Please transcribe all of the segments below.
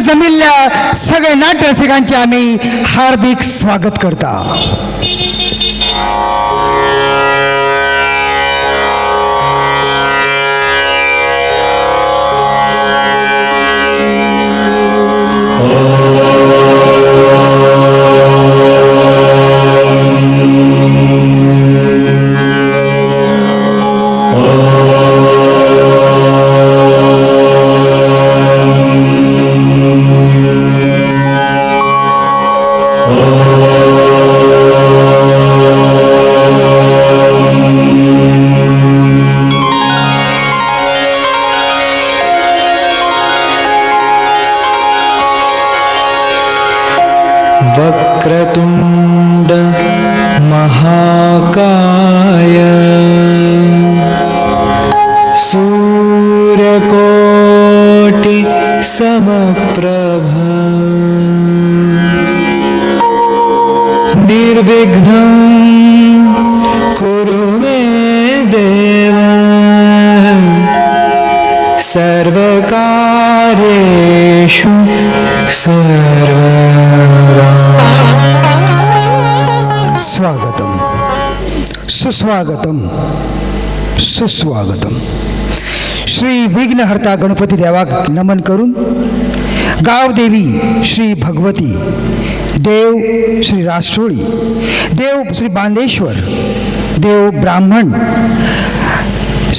जमिल्ल्या सगळे नाट्यरसिकांचे आम्ही हार्दिक स्वागत करता. वक्रतुंड महाकाय सूर्यकोटि समप्रभ निर्विघ्नं कुरु मे देव सर्वकार्येषु सर्वदा. स्वागतम सुस्वागतम सुस्वागतम. श्री विघ्नहर्ता गणपती देवाक नमन करून गावदेवी श्री भगवती, देव श्री राष्ट्रोळी, देव श्री बांदेश्वर, देव ब्राह्मण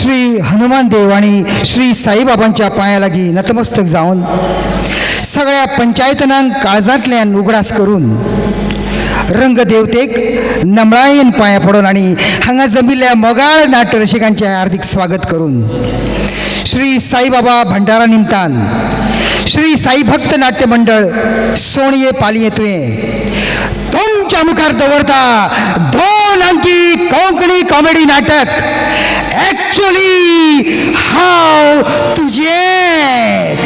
श्री हनुमान देव आणि श्री साईबाबांच्या पायालागी नतमस्तक जाऊन सगळ्या पंचायतनांक काळजांतल्यान उगडास करून रंगदेवतेक नमळायेन पाया पडून आणि हांगा जमिल्ल्या मोगाळ नाट्य रसिकांचे हार्दिक स्वागत करून श्री साईबाबा भंडारा निमतान श्री साई भक्त नाट्य मंडळ सोणये पालये तुवें तुमच्या मुखार दवरता 2 अंकी कोंकणी कॉमेडी नाटक ॲक्च्युअली हांव तुजेच.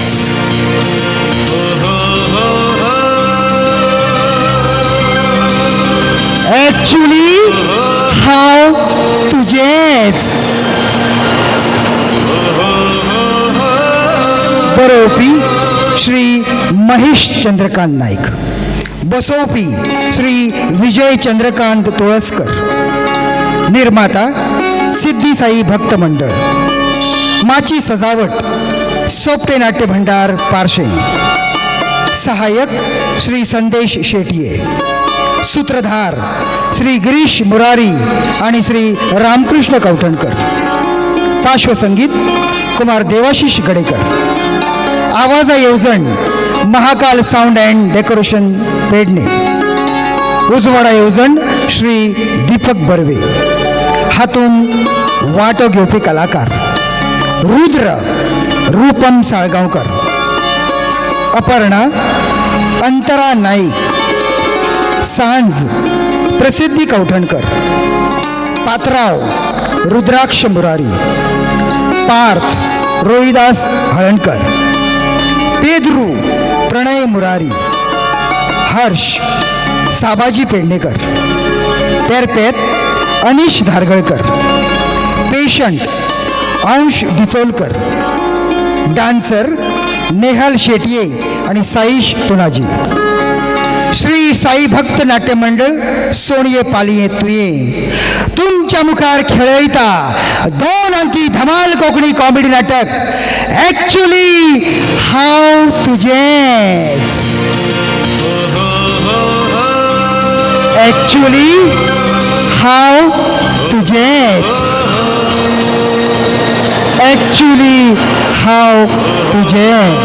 ॲक्च्युअली हांव तुजेच. बरोवपी श्री महेश चंद्रकांत नाईक, बसोवपी श्री विजय चंद्रकांत तुळसकर, निर्माता सिद्धी साई भक्त मंडळ, माची सजावट सोपटे नाट्य भंडार पार्शे, सहाय्यक श्री संदेश शेटिये, सूत्रधार श्री गिरीश मुरारी आणि श्री रामकृष्ण कवठणकर, पार्श्वसंगीत कुमार देवाशिष गडेकर, आवाज येवजण Mahakal sound and decoration Pedne, उजवाडा येवजण श्री दीपक बर्वे, हातून वाटो घेवपी कलाकार रुद्र रूपम साळगांवकर, अपर्णा अंतरा नाईक, सांज प्रसिद्धी कवठणकर, पात्राव रुद्राक्ष मुरारी, पार्थ रोहिदास हळणकर, पेद्रू प्रणय मुरारी, हर्ष साबाजी पेडणेकर, तेरपेत अनिश धारगळकर, पेशंट अंश डिचोलकर, डान्सर नेहल शेटिये आणि साईश तुनाजी. श्री साई भक्त नाट्य मंडळ सोणये पालये तुये तुमच्या मुखार खेळयता 2 अंकी धमाल कोंकणी कॉमेडी नाटक ॲक्च्युअली हांव तुजेच. ॲक्च्युअली हांव तुजेच. ॲक्च्युअली हांव तुजेच.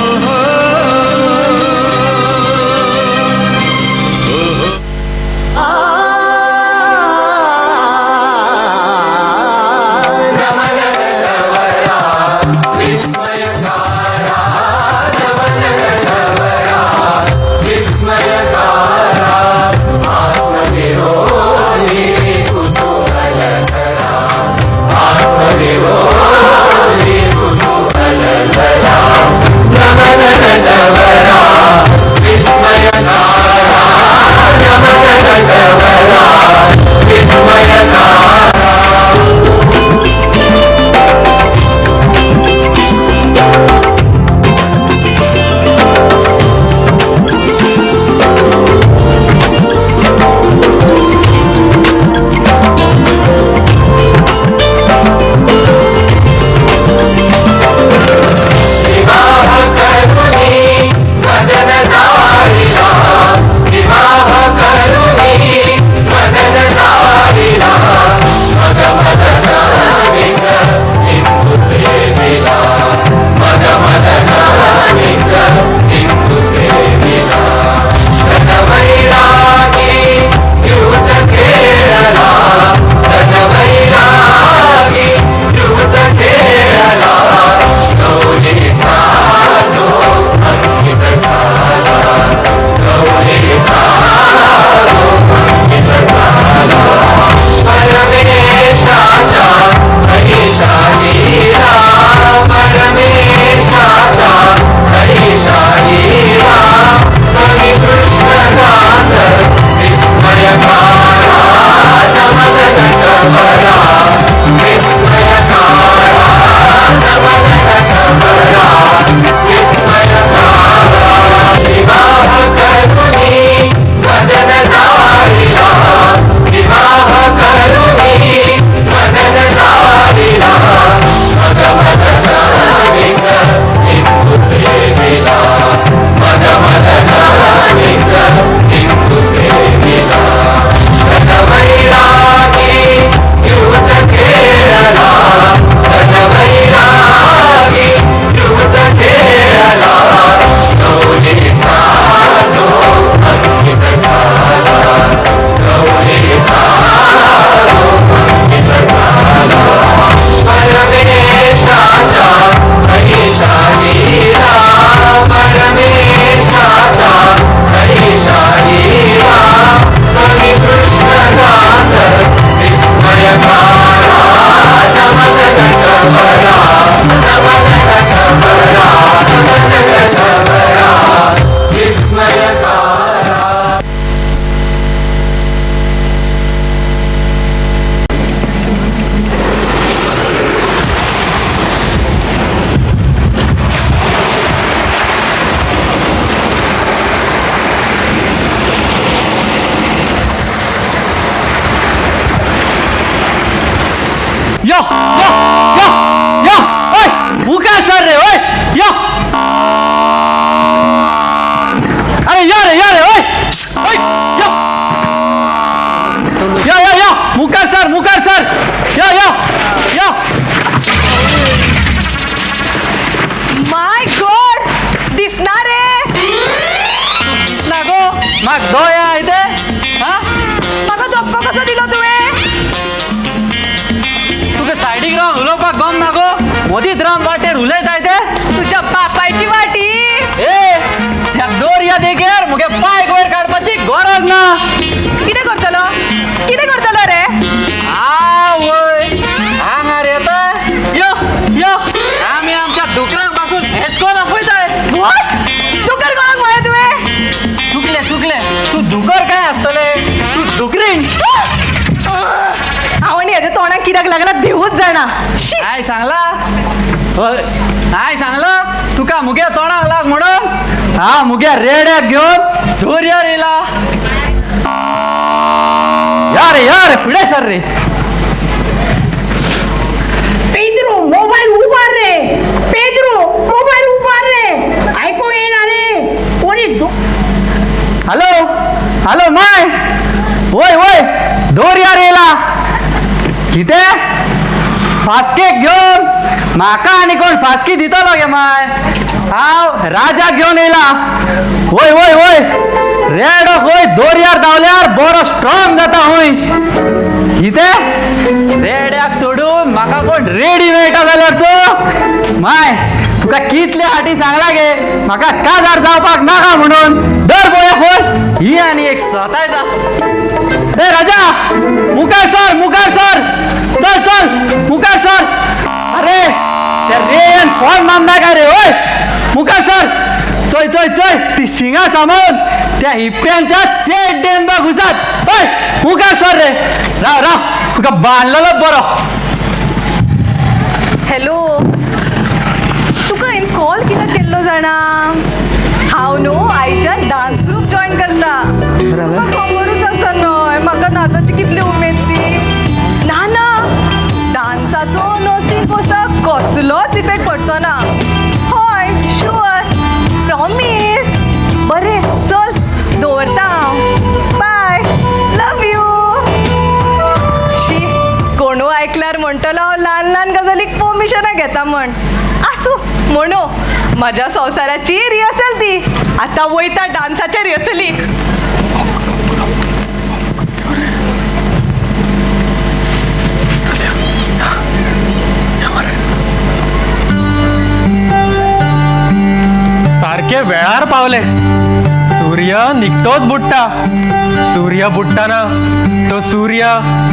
Namaste. मुखार सर रे होय या अरे या रे होय होय, या मुखार सर या माय गॉड दिसणार रे ना गो मग दो या इथे हा म्हाका धक्को कसो दिलो तुवें तुका सायडीक रावन उलोवपाक गम ना गो मदींच रावन वाटेर उलयता ते तुझ्या बापायची वाटी ए ह्या दोरया देगेर मुगे पाय वयर काडपाची गरज ना कितें करतलो रे आवय हांगार येता यो आमी आमच्या दुकरांक पासून हेस्कोन आपयताय व्हॉट दुकर कोणाक म्हळें तुवें चुकले तू दुकर काय असतले तू दुकरीण आवणी हेज्या तोंडाक कित्याक लागला देवूच जाणा शी. काय सांगला तुका मुगे तोंडाक लाग म्हणून हा मुगे रेड्याक घेऊन दोरयार येला यार पुढे सर रे पेद्रो मोबाईल उभार रे ऐकू येईना रे कोणी हॅलो माय होय दोरयार येला किते फासके घेऊन म्हाका आनी कोण फासकी दितलो गे माय हांव राजा घेऊन येला होय रेडो होय दोरयार धावल्यार बरो स्ट्रॉंग जाता हुंय किते रेड्याक सोडून म्हाका कोण रेडी मेळटा जाल्यार तो माय तुका कितले फाटी सांगला गे म्हाका काजार जावपाक नाका म्हणून दर बोया होय ही आनी एक स्वतायचा ए राजा मुखार सर चल मुखार सर अरे त्या रेन फोन मारना काय रे होय मुखार सर चोय ती शिंगा सामावून त्या हिप्प्यांच्या चेट डेंबा घुसात होय मुखार सर रे राव तुका बांधलेलो बरो हॅलो तुका हांवें कॉल कित्याक केल्लो जाणा हांव न्हू आयच्या डान्स ग्रुप जॉईन करता तुका खबरूच आसा न्हय म्हाका नाचाची कितली उमेद ती ना डान्साचो नसीब असो कसलोच इफेक्ट पडचो ना हय शुअर प्रॉमीस बरें चल दवरता हांव बाय लव यू शी कोणू आयकल्यार म्हणटलो हांव ल्हान गजालीक परमिशनां घेता म्हण आसूं म्हणू म्हज्या संवसाराची रिहर्सल ती आतां वयता डान्साच्या रिहर्सलीक सारखे वेळार पावले सूर्य निघतोच बुडटा सूर्य बुडटाना तो सूर्य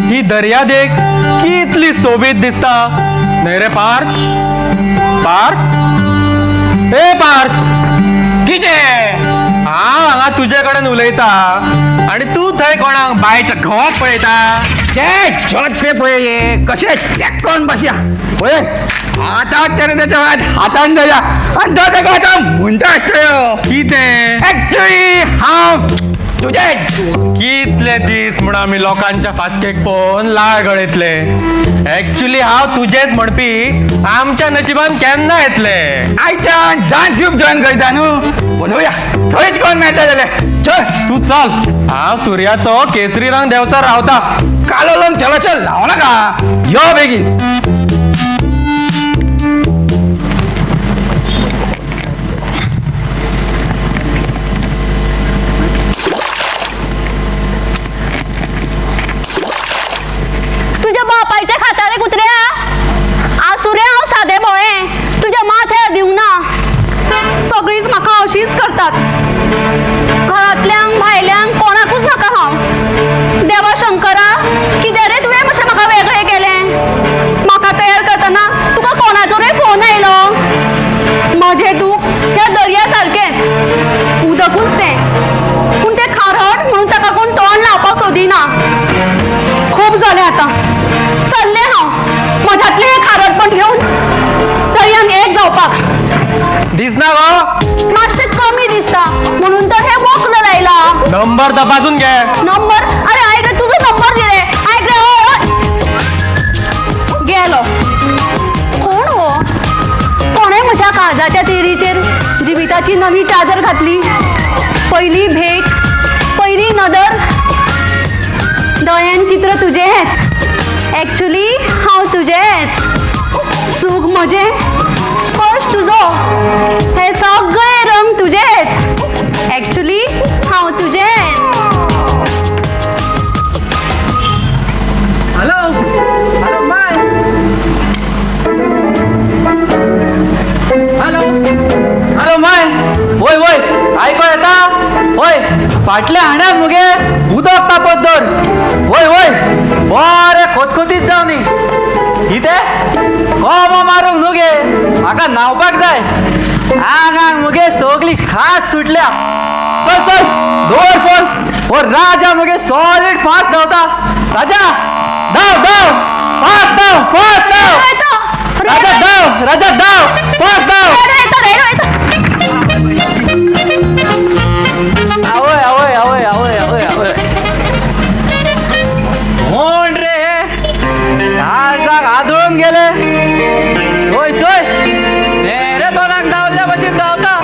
ही दर्या देख कितली सोबीत दिसता न्हय रे पार्थ ए पार्थ किजे हांव हांगा तुजे कडेन उलयता आनी तू थंय कोणाक बायच्या घोवाक पळयता ते जोडपे पळय कशे चेक करून बसया पळय आता तरी त्याच्या हातान जाया आणि तो तेका आता म्हणटा आसतलो कितें एक्चुअली हांव तुजेच कितले दीस म्हण आमी लोकांच्या फासकेक पळोवन लाळ गळयतले एक्चुअली हांव तुजेच म्हणपी आमच्या नशिबान केन्ना येतले आयच्यान डान्स ग्रुप जॉईन करता न्हू बोलूया थंयच कोण मेळटा जाल्यार चल तू चल हांव सूर्याचो केसरी रंग देवसर रावता कालो लोन चल लाव नाका यो बेगीन तुझ्या बापायच्या खातारे कुत्र्या आसुरे हांव सादे भोळे तुझ्या माथ्यार दिवना सगळीच म्हाका अशीच करतात घरातल्यांक भायल्यांक कोणाकूच नाका हांव देवा शंकरा कितें रे तुवें मातशें म्हाका वेगळें केलें म्हाका तयार करतना तुका कोणाचो रे फोन आयलो म्हजें दूख ह्या दर्या सारकेंच उदकूच तें पूण तें खारट म्हणून ताका कोण तोंड लावपाक सोदिना खूब जालें आतां चल्लें हांव म्हज्यातलें हें खारटपण घेवन दर्यान एक जावपाक दिसना गो मातशें कमी दिसता म्हणून तर हें वखलं लायला नंबर तपासून घे नंबर अरे आयक रे तुजो नंबर दे रे आयक रे ओय गेलो कोण हो आयची नवी चादर घातली. पहिली भेट, पहिली नदर, दोळ्यान चित्र तुझेच. ॲक्च्युली हांव तुझेच. सूख म्हजे, स्पर्श तुजो, हे सगळे रंग तुझेच. ॲक्च्युली हांव तुझेच. हॅलो हॅलो माय हॅलो हॅलो माय. वय वय आयको येता. वय फाटल्या हांड्यात मुगे उदक तापत दर. वय वय बरे खोतखोतीत जाव न्ही. कितें कोमो मारूंक न्हू गे. म्हाका न्हावपाक जाय. आंगांक मुगे सगळी खास सुटल्या. चल चल दवर फोन. हो राजा मुगे सॉलिड फास्ट धांवता. राजा धांव धांव फास्ट धांव फास्ट धांव. राजा धांव राजा धांव फास्ट धांव. आवय आवय आवय आवय आवय आवय. कोण रे हे. काळजाक आदळून गेले. चोय चोय नेरे तोंडाक धांवल्या भशेन धांवता.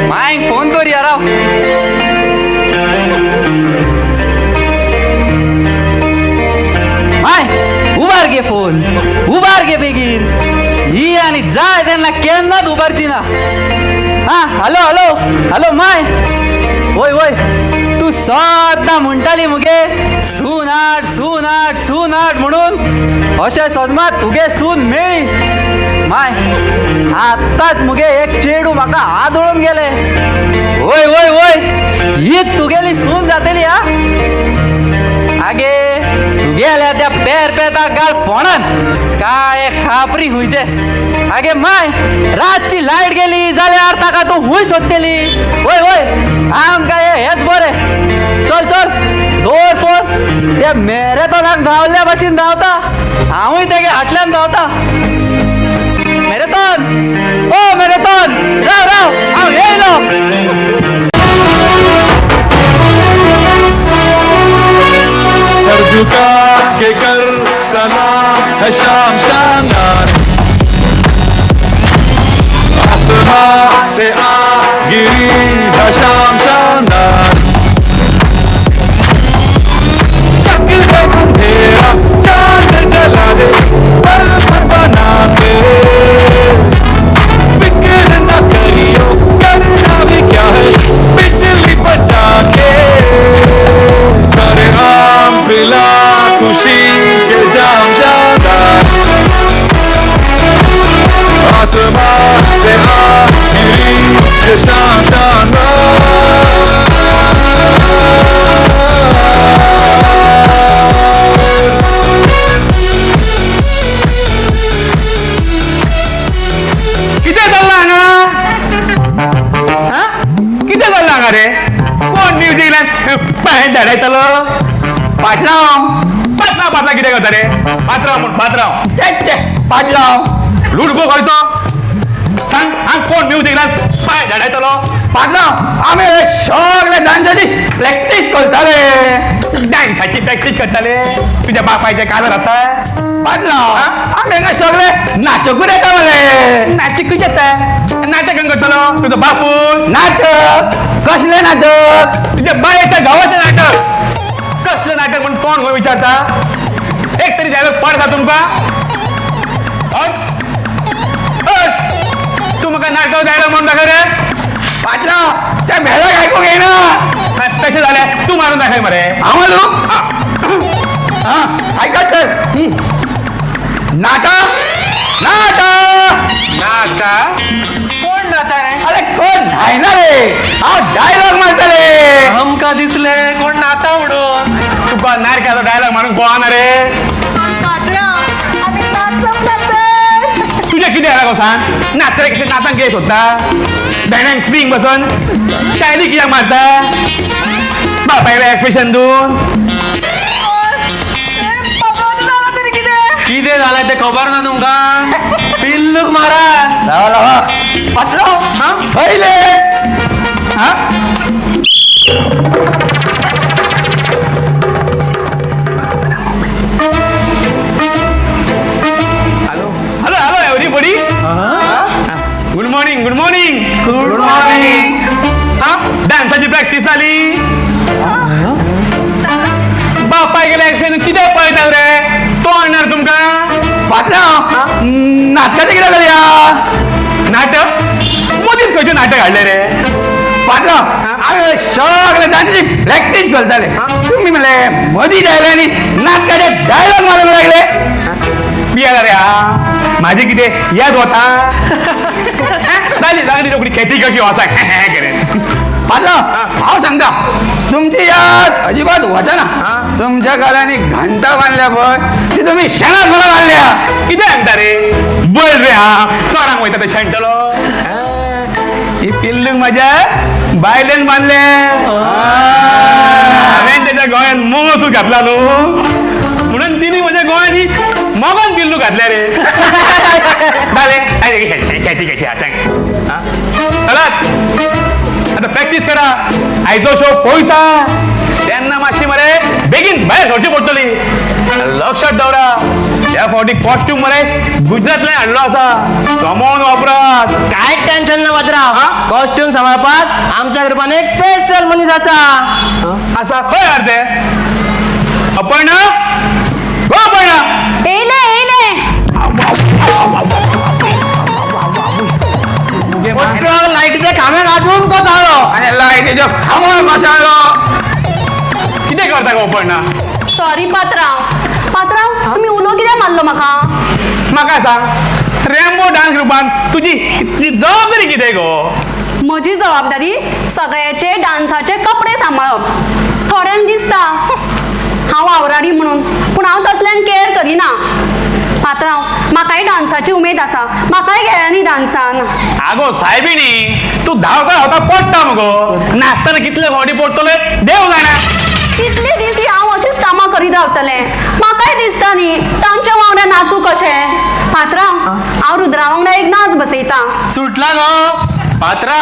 मायक फोन करुया राव. माय उबार गे फोन. उबार गे बेगीन. ही आनी जाय तेन्ना केन्नाच उबारची ना. हा हॅलो हॅलो हॅलो माय. वय वय तू सद्दां म्हणटाली मुगे सून हाड सून हाड सून हाड म्हणून. अशें सजमात तुगे सून मेळ्ळी. माय आत्ताच मुगे एक चेडू म्हाका आदळून गेले. वय वय वय हीच तुगेली सून जातली. हा आगे तुगेल्या त्या पेर पेता गाल फोणान काय खापरी हुंयचे. आगे माय रातची लायट गेली जाल्यार ताका तूं हुंय सोदतली. वय वय आमकां हेच बरें. चल चल दवर फोन. त्या मॅरेथॉनाक धांवल्या भशेन धांवता. हांवूय तेगे फाटल्यान धांवता. मॅरेथॉन ओ मॅरेथॉन राव राव हांव येयलो. सर झुका के कर सलाम है शाम शानदार. आसमां से आ गिरी है शाम शानदार. चक दे अंधेरा चांद जला दे पल भर बना दे. फिक्र न करियो करना भी क्या है बिजली बचा के. सारे आम पिला खुशी के जाम शानदार. आसमां से आ गिरी ये शाम शानदार. किती चालला हांगा. हा किती चालला हांगा रे. कोण न्यूझीलंड पाय धाडायतलो. पाटलाव पाटलाव पाटला कितें करता रे. पात्रांव म्हण पात्रांव. पाटलाव लुडबो खंयचो सांग. हांग कोण न्यूझीलंड पाय धाडायतलो. पाटलाव आमी सगळे डान्साची प्रॅक्टीस करताले. डान्साची प्रॅक्टीस करताले. तुझ्या बापायचे काजर आसा. पाटलाव आमी हांगा सगळे नाटकूच येता मरे. नाटकूच येता. नाटक करतलो तुजो बापूय. नाटक कसले नाटक. तुझ्या बायेच्या गावाचें नाटक. कसलं नाटक म्हणून कोण खंय विचारता. एक तरी डायलॉग पडता तुमकां. तू म्हाका नाटक डायलॉग म्हणून दाखय रे. पाटलाव त्या भेळाक आयकूंक येना. तशें जाल्यार तू मारून दाखय मरे. हांव मारू. हा आयकत तर. नाटक नाटक नाटक कोण जाता रे. अरे कोण जायना रे. हांव डायलॉग मारतले. आमका दिसले कोण नाता म्हणून. तुका नारक्याचो डायलॉग म्हणून कळना रे. आम्ही नाचप जातोय. तुझे किती आला गो सांग. नाचरे किती नाचांक कितें सोदता. बॅनांक स्प्रिंग बसून स्टायली कित्याक मारता. बापायले एक्सप्रेशन दिवन. कितें जालें तें खबर ना तुमकां. पिल्लूक मारा. लावा लावा. पाटलाव हा पहिले. हा hello hello hello everybody. Good morning good morning. गुड दिसाली बापाय गेले ऍक्सिडेंट कितें पळयता रे तो आणणार तुमकां पाटला नाटकाचे कितें करया नाटक मदींच खंयचें नाटक हाडलें रे पाटला हांवें सगळे डान्साची प्रॅक्टीस करताले तुम्ही म्हणले मदीं जायले आनी नाटकाचे डायलॉग मारूंक लागले पियाला रे हा माझी कितें याद वता जाली जागडी रोखडी खेती कशी वसा करेन पाटला हांव सांगता तुमची याद अजिबात वचना तुमच्या गालांनी घंटा बांधल्या पळय ती तुमी शेणात म्हणून बांधल्या कितें सांगता रे बळ रे हा चोरांक वयता ते शेणटलो ही पिल्लूक माझ्या बायलेन बांधले हांवें त्याच्या गोंयान मोगसूर घातला न्हू म्हणून तिने माझ्या गोंयांनी मोगान पिल्लू घातल्या रे जालें खेती कशी हा सांग चलात आता प्रॅक्टीस करा आयचो शो पळयसा तेन्ना मातशी मरे बेगीन भायर सरची पडटली लक्षात दवरा त्या फावटी कॉस्ट्यूम मरे गुजरातल्यान हाडलो आसा जमोवन वापरात काय टेन्शन ना पात्रांव कॉस्ट्यूम सांबाळपाक आमच्या ग्रुपान एक स्पेशल मनीस आसा आसा खंय यार ते अपर्णा गो अपर्णा येयले येयले लायटीचे खांबे घालून कोसळ्ळो आनी लायटीचो खांबो कोसळ्ळो कितें करता गो अपर्णा सॉरी पात्रांव तुम्ही उलो कित्याक मारलो म्हाका सांग रॅम्बो डान्स ग्रुपान तुजी जबाबदारी कितें गो म्हजी जबाबदारी सगळ्याचे डान्साचे कपडे सांबाळप थोड्यांक दिसता हांव आवराडी म्हणून पूण हांव तसल्यान केअर करिना पात्रांव म्हाकाय डान्साची उमेद आसा म्हाकाय गेळ्यांनी डान्सान आगो सायबिणी तू धांवता पडटा मगो नाचतना कितले फावटी पडटले देव जाणा कितले दीस हांव अशीच कामां करीत रावतलें म्हाकाय दिसता न्ही तांच्या वांगडा नाचू कशें पात्रांव हांव रुद्रा वांगडा एक नाच बसयता सुटला न्हू पात्रा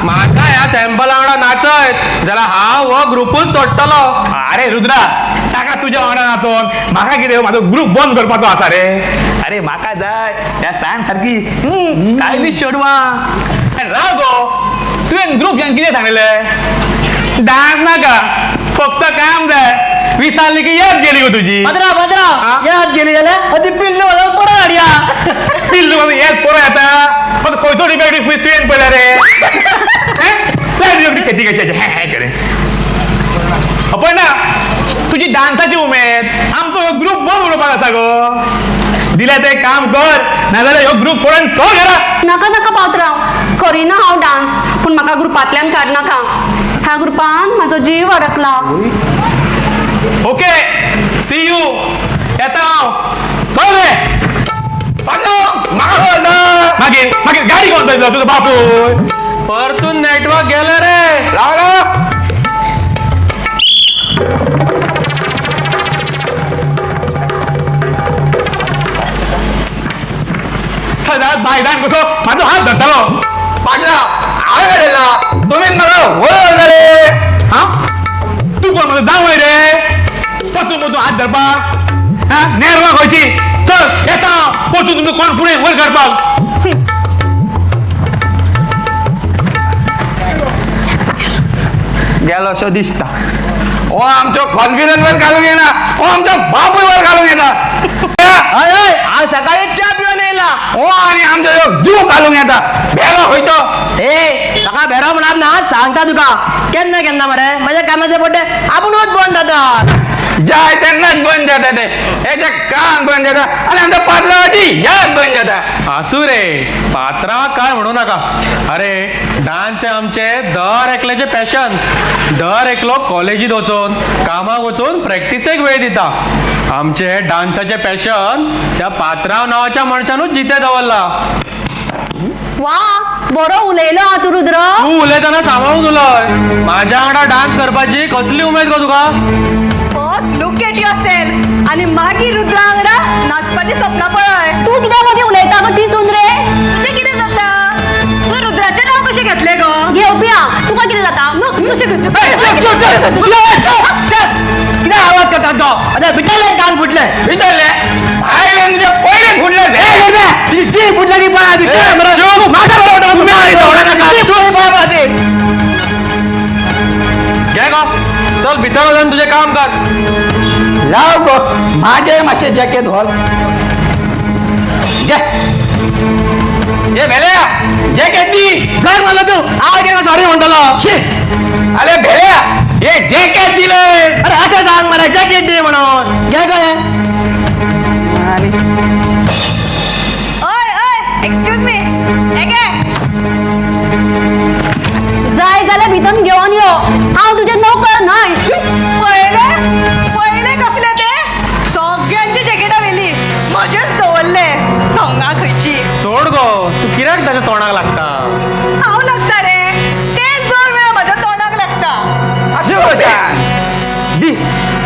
म्हाका ह्या सॅम्पला वांगडा नाचयत जाल्यार हांव हो ग्रुपूच सोडटलो अरे रुद्रा ताका तुज्या वांगडा नाचोन म्हाका कितें म्हाजो ग्रुप बंद करपाचो आसा रे अरे म्हाका जाय त्या सांग सारकी स्टायलिश चेडवां आनी राव गो तुवें ग्रुप घेवन कितें सांगलेलें डान्स नाका फक्त काम जाय विसरली की याद गेली गो तुजी पात्रांव याद गेली जाल्यार ती पिल्लू व्हरून परत हाडया पिल्लू म्हणून याद पोरं येता पण खंयचो डिबेट तुवें पळयला रे खेती कशी कडेन अपर्णा तुजी डान्साची उमेद आमचो ह्यो ग्रुप बंद उडोवपाक आसा गो दिल्या ते काम कर नाजाल्यार ह्यो ग्रुप पळोवन चल घरा नाका पात्रांव करिना हांव डान्स पूण म्हाका ग्रुपांतल्यान काडनाका ह्या ग्रुपान म्हाजो जीव अडकला ओके सी यू येता हांव चल रे मागीर मागीर गाडी कोण पळयतलो तुजो बापूय परतून नेटवर्क गेलं रे रावलो सदांच भायल्यान कसो म्हाजो हात धरतलो पाटला हांवें घडयला तुमी म्हाका वयर घाले हा तू कोण म्हजो जावंय रे पतू हात धरपाक हा नेरवा खंयची चल येता पतू तुमचो कोण फुडें वयर काडपाक गेलो असो दिसता हो आमचो कॉन्फिडन्स वर घालून येना हो आमचो बापूय वर घालून येता हय हय हांव सकाळी च्या पिवन येयला हो आनी आमचो ह्यो जीव घालूंक येता भेरो खंयचो ए ताका भेरो म्हणप ना सांगता तुका केन्ना केन्ना मरे म्हाज्या कामाचे पड्डे आपुणूच बंद जातात जाय तेन्नाच बंद जाता ते हेजे काम बंद जाता आनी आमच्या पाटलाची याद बंद जाता आसू रे पात्रा काय म्हणू नका अरे डान्स हे आमचे दर एकल्याचे पॅशन दर एकलो कॉलेजीत वचून कामाक वचून प्रॅक्टिसेक वेळ दिता आमचे डान्साचे पॅशन त्या पात्रांव नांवाच्या मनशानूच जिते दवरला वा बरो उलयलो हा तू रुद्र तू उलयतना सांबाळून उलय माझ्या वांगडा डान्स करपाची कसली उमेद गो तुका फर्स्ट लुक एट युअरसेल्फ आणि मागीर रुद्रा वांगडा नाचपाची सपना पळय तू कित्याक मदीं उलयता गो चिचून रे तुजें कितें जाता तू रुद्राचें नांव कशें घेतलें गो घेवपिया तुका कितें जाता कशें कितें आवाज करता तो आतां भितरले कान फुटले भितरले भायले तुजे पयले फुटले ती फुटले की पळय आदी म्हाका बरोबर माझे मातशे जॅकेट घाल ये भेल्या जॅकेट दी काय मला तू आवाज येणं सॉरी म्हणतो शी अरे भेल्या हे जॅकेट दिले अरे असं सांग मला जॅकेट दे म्हणून घ्या काय ओय ओय एक्सक्यूज मी जाय जाल्यार भितर घेवन यो हांव तुजें नोकर न्हय पहिले पहिले कसले ते सगळ्यांची जॅकेटां वेली म्हजेच दवरले संगा खंयची सोड गो तू कित्याक ताच्या तोंडाक लागता हांव लागता रे तेच 2 वेळा म्हज्या तोंडाक लागता अशें कशें दी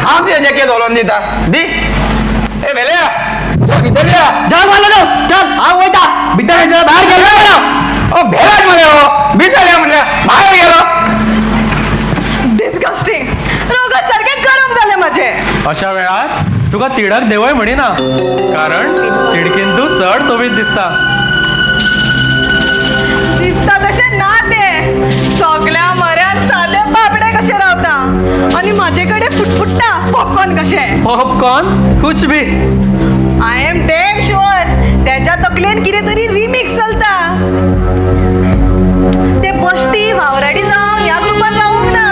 हांव तुजें जॅकेट घालून दिता दी ए भेल्या चल भितर या चल मला तू चल हांव वयता भितर भायर गेलो ना ओ भेलाच मरे हो भितर या म्हणल्या बाहेर गेलो डिस्गस्टिंग रोगात सारखे गरम झाले माझे अशा वेळार तुका तिडक देवय म्हणिना कारण तिडकीन तू चड सोबीत दिसता दिसता तसे ना ते सगळ्या मऱ्यान साधे बाबडे कसे रावता आणि माझेकडे फुटफुटता पॉपकॉर्न कसे पॉपकॉर्न कुछ भी आय एम डेम शुअर त्याच्या तकलेन कितें तरी रिमिक्स चलता ते बश्टी वावराडी जावन ह्या ग्रुपान रावूंक ना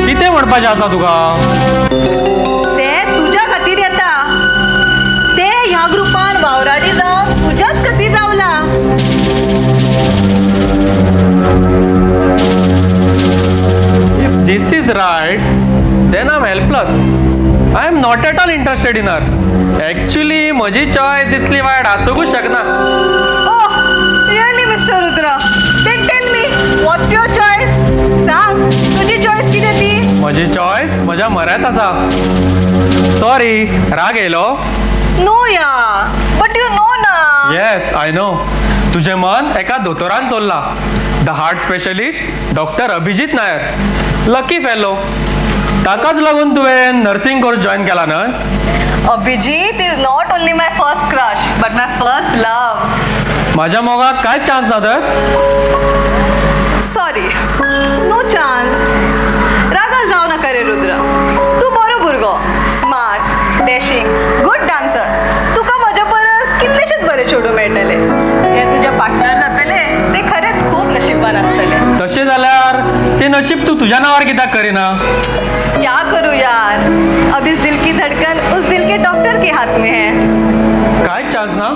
कितें म्हणपाचें आसा तुका ते तुझ्या खातीर येता ते ह्या ग्रुपान वावराडी जावन तुझ्याच खातीर रावला If this is right, then I'm helpless. I am not at all interested in her. Actually, म्हजी चॉईस इतली वायट आसूंकूच शकना. Oh really mister Rudra then tell me what's your choice सांग तुझी चॉईस कितें ती म्हजी चॉईस म्हज्या मऱ्यांत आसा. सॉरी, राग येयलो? नो या बट यू नो ना येस, आय नो. तुजें मन एका दोतोरान चोरला. The heart specialist doctor Abhijeet Nair. Lucky fellow. ताकाच लागून तुवें नर्सिंग कोर्स जॉईन केला न्हय. Abhijeet is not only my first crush but my first love माझ्या मोगाक कांयच चान्स ना तर. सॉरी नो चान्स रागार जाऊ नका रे रुद्र तू बरो भुरगो स्मार्ट डॅशिंग गुड डान्सर तुका म्हज्या परस कितलेशेच बरे चेडू मेळटले जे तुजे पार्टनर जातले ते खरेंच खूब नशिबान आसतले तशें जाल्यार तें नशीब तू तुज्या नांवार कित्याक करिना. क्या करूं यार अब इस दिल की धड़कन उस दिल के डॉक्टर के हाथ में है कांयच चान्स ना.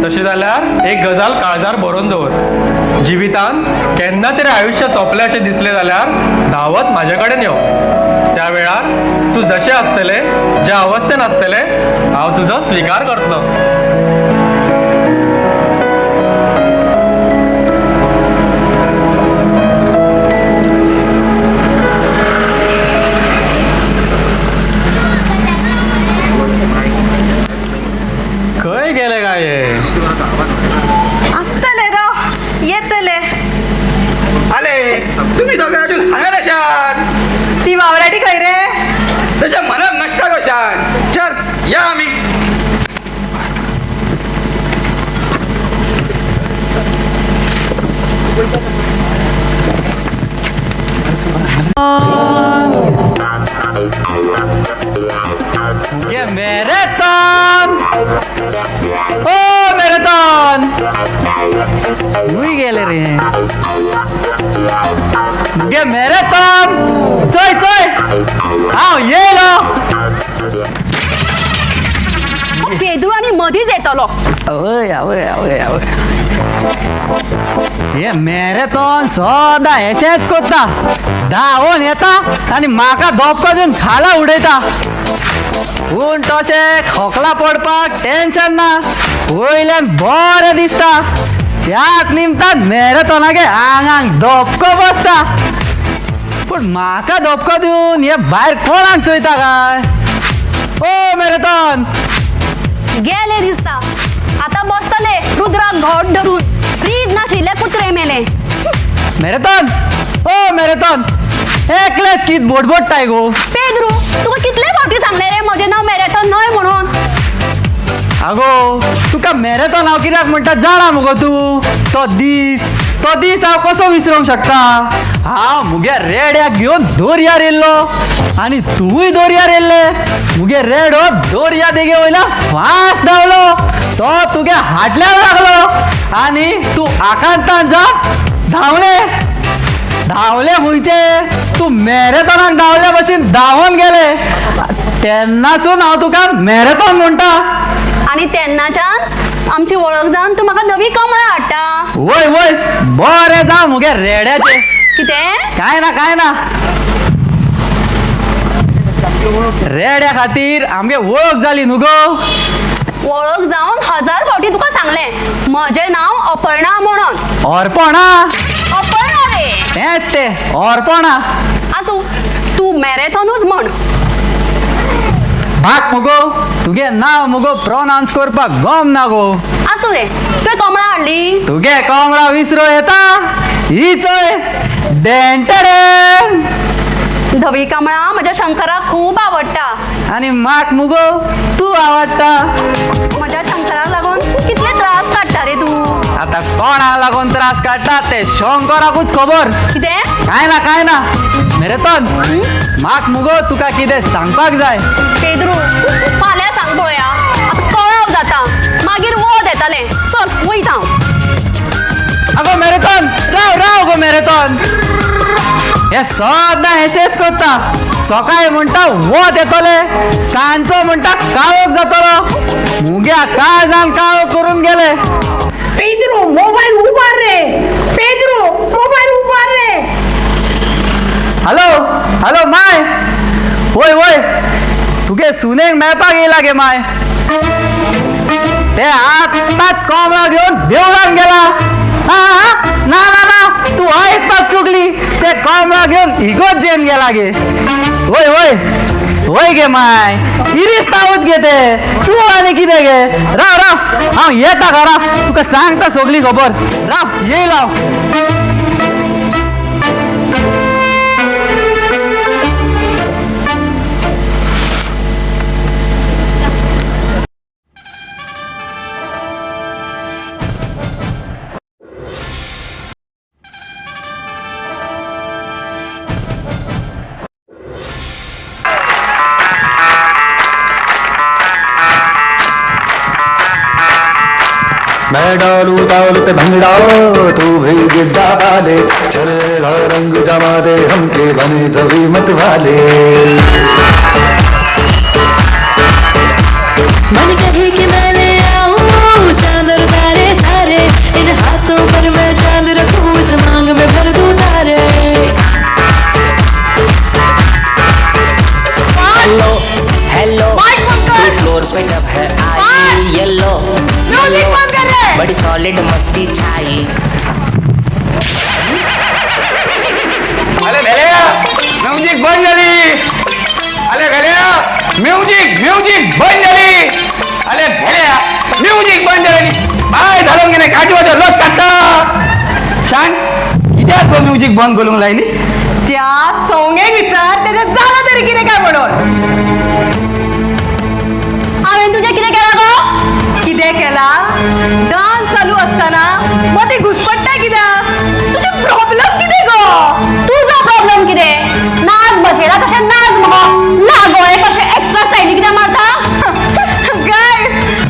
तशें जाल्यार एक गजाल काळजार बरोवन दवर. जिवितान केन्ना तरी आयुश्य सोंपलें अशें दिसलें जाल्यार धांवत म्हाजे कडेन यो. त्या वेळार तूं जशें आसतलें ज्या अवस्थेन आसतलें हांव तुजो स्विकार करतलो. खंय गेले काय हे? आसतले राव येतले आले तुम्ही दोघे अजून हांगा नशात ती वावराटी खंय रे तशें म्हणप नासता कशान. चल या आमी ये मॅरेथॉन ओ मॅरेथॉन हुई गेले रे ये मॅरेथॉन चोय चोय हांव येयलो पेदू आनी मदींच येतलो. आवय आवय आवय आवय हे मॅरेथॉन सदां हेशेंच कोत्ता धांवून येता आनी म्हाका धोपको दिवन खाला उडयता. पूण तशें खोकला पडपाक टेन्शन ना वयल्यान बरें दिसता. त्याच निमतान मॅरेथॉनागे आंगांक धोपको बसता. पूण म्हाका धोपको दिवन हे भायर कोणाक चोयता काय. ओ मॅरेथॉन गेले दिसता आता बसतले रुद्राक घोट धरून. फ्रीज नाशिल्ले कुत्रे मेले. मॅरेथॉन ओ मॅरेथॉन एकलेच कित बोडबोडटाय गो. पेद्रू तुका कितले फावटी सांगले रे म्हजें नांव मॅरेथॉन न्हय म्हणून. अगो तुका मॅरेथॉन हांव कित्याक म्हणटा जाणा मुगो तूं तो दीस हांव कसो विसरूंक शकता हांव मुगे रेड्याक घेवन दोर्यार येयल्लो आनी तूंय दोर्यार येयल्ले मुगे रेडो दोर्या देगे वयल्यान फास्ट धांवलो तो तुगे हाटल्यार लागलो आनी तूं आकांतान जा धांवले खुंयचे तूं मॅरेथॉनाक धांवल्या भशेन धांवून गेले तेन्नासून हांव तुका मॅरेथॉन म्हणटा आणि तेन्नाच्यान आमची वळख जावन तू म्हाका नवी कमळां हाडटा वय वय बरें जावं मुगे रेड्याचे कितें काय ना रेड्या खातीर आमगे वळख जाली न्हू गो वळख जावन 1000 फावटी तुका सांगलें म्हजें नांव अपर्णा म्हणून अर्पणा अपर्णा रे तेंच ते अर्पणा आसूं तूं मॅरेथॉनूच म्हण भाक मुगो तुगे नांव मुगो प्रोनाउन्स करपाक गम ना गो आसूं रे तुवें कमळां हाडली तुगे कमळा विसरो येता हीच डेंटडे धवी कमळां म्हज्या शंकराक खूब आवडटा आनी म्हाक मुगो तूं आवडटा म्हज्या शंकराक लागून कितले त्रास काडटा रे तूं आता कोणाक लागून त्रास काडटा ते शंकराकूच खबर कितें काय ना मॅरेथॉन म्हाक मुगो तुका कितें सांगपाक जाय पेद्रू फाल्यां सांग पळोवया आतां कळाव जाता मागीर वोट येतालें चल वयता हांव अगो मॅरेथॉन राव गो मॅरेथॉन हे सद्दां अशेंच करता सकाळी म्हणटा वत येतले सांजचो म्हणटा काळोख जातलो मुग्या काळजान काळोख करून गेले पेद्रो मोबाईल उबार रे पेद्रो मोबाईल उबार रे हॅलो माय वय तुगे सुनेक मेळपाक येयला गे माय ते आतांच कमळा घेवन देवळान गेला ना तू आयकपाक चुकली ते कमळा घेवन इगोत जेन गेला गे वय गे माय इरिस्तावत गे ते तू आनी कितें गे राव हांव येता घरा तुका सांगता सगळी खबर राव येयला हांव मैं डालू ताल पे भंगड़ा तू भी गिद्दा वाले चलेगा रंग जमा दे हमके बने सभी मत वाले मन कहे कि मैं ले आऊं चांद और तारे सारे इन हाथों पर मैं चांद रखूं इस मांग में भर दूं तारे हेलो फ्लोर्स पे जब है आई येलो बड़ी सॉलिड मस्ती छाई अरे भेल्या म्युझिक बंद झाली अरे भेल्या म्युझिक बंद झाली अरे भेल्या म्युझिक बंद झाली काय घालून गेले काठीवर लस काढता सांग कित्याक तो म्युझिक बंद करून लायली त्या सोंगे विचार त्याच्यात झालं तरी किती काय म्हणून हांवें तुजें कितें केलां गो कितें केला डान्स चालू असताना मग ते घुसपट्टा कित्याक तुझे प्रॉब्लेम कितें गो तुजो प्रॉब्लेम कितें नाच बसयला तशें नाच मगो लागोळे कशें एक्स्ट्रा सायडी कित्याक मारता काय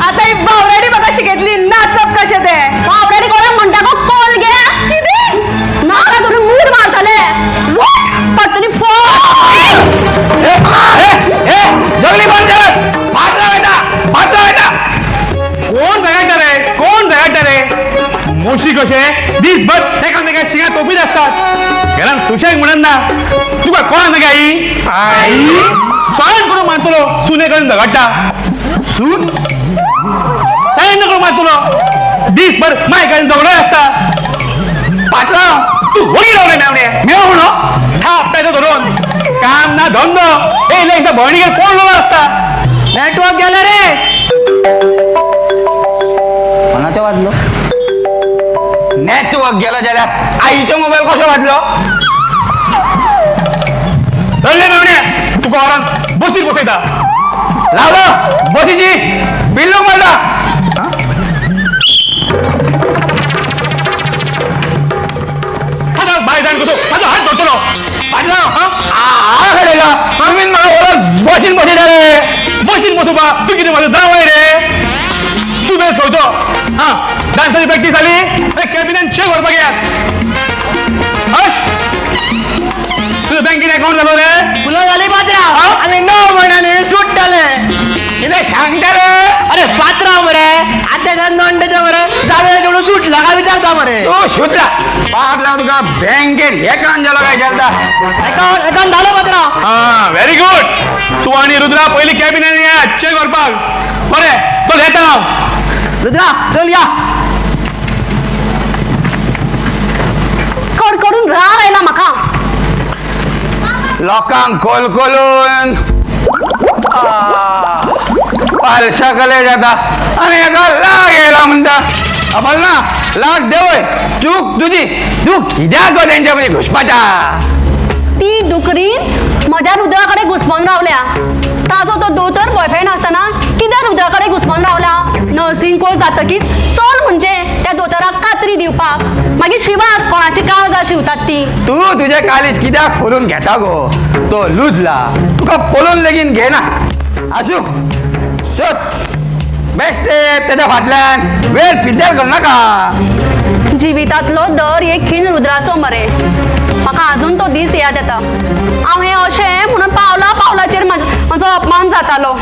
आता ही बावराडी म्हाका शिकयतली नाचप कशें ते बावराडी कोणाक म्हणटा गो कॉल घे कितें नाका तुजें मूड मारतले पडटली जगली बंद कर पाटला बेटा कोण बघायचं रे मोशी कशे दिसभर एकामेका शिंगा टोपीत असतात घरात सुशेग म्हणत ना तुका कोण नका आई सण करून मारतलो सुनेकडून झगडटा सून सण करून मारतलो दिसभर मायकडून झगडो असता पाटला तू होडी लावले मेवणे मेव म्हणून हा हप्त्याचं धरून काम ना धंदो हे एकदा भरणीकडे कोण लोला असता नेटवर्क गेलं रे कोणाचं वाजलो नेटवर्क गेलं जाल्यार आईचो मोबाईल कसो वाजलो धरले मेवणे तुका ऑरान बसीत बसयता लावलं बसीची बिल्लू मला बाय जाण करतो माझा हात धरतो ना पाडला हा करेगा तुम्ही मला बोलत बसीन बसी रे बसीन बसू बा तू किती माझं जाव आहे रे तू बेस करतो हा डान्सची प्रॅक्टिस आली कॅबिनेट चेक वर बघ्या तुझं बँकेत अकाउंट झालं रे फुलं झाली पात्रा आणि 9 महिन्याने सुट्टले तिथे सांगता रे अरे पात्रा मरे आता नंडेच्या मरे जावे जेवढं सुटला का विचारता मरे तू सुटला पाटला तुका बँकेत अकाउंट झालं काय चालता अकाउंट झालं पात्रा हा व्हेरी गुड तू आणि रुद्रा पहिली कॅबिनेट या चेक करपाक बरे तो देता रुद्रा चल या कडकडून राहिला माका लोकांक कोलकोलून पालशा कले जाता आणि एका लाग यायला म्हणता आपण ना लाग देवय चूक तुझी तू कित्याक गो त्यांच्यामध्ये घुसपाचा ती डुकरीन माझ्या रुद्राकडे घुसमून रावल्या ताजो तो दोतर बॉयफ्रेंड असताना कित्याक रुद्राकडे घुसमून रावला नर्सिंग कोर्स जातकीच चल म्हणजे त्या दोतराक कात्री दिवपाक मागीर शिवाक कोणाची काळजां शिवतात ती तू तुझे कालीज कित्याक फोलून घेता गो तो लुजला तुका पोलून लेगीन घे ना आशू शोध बेस्ट त्याच्या फाटल्यान वेळ पिद्यार कर नाका जिवितांतलो दर एक खीण रुद्राचो मरे म्हाका अजून तो दीस याद येता हांव हें अशें म्हणून पावला पावलाचेर म्हजो अपमान जातालो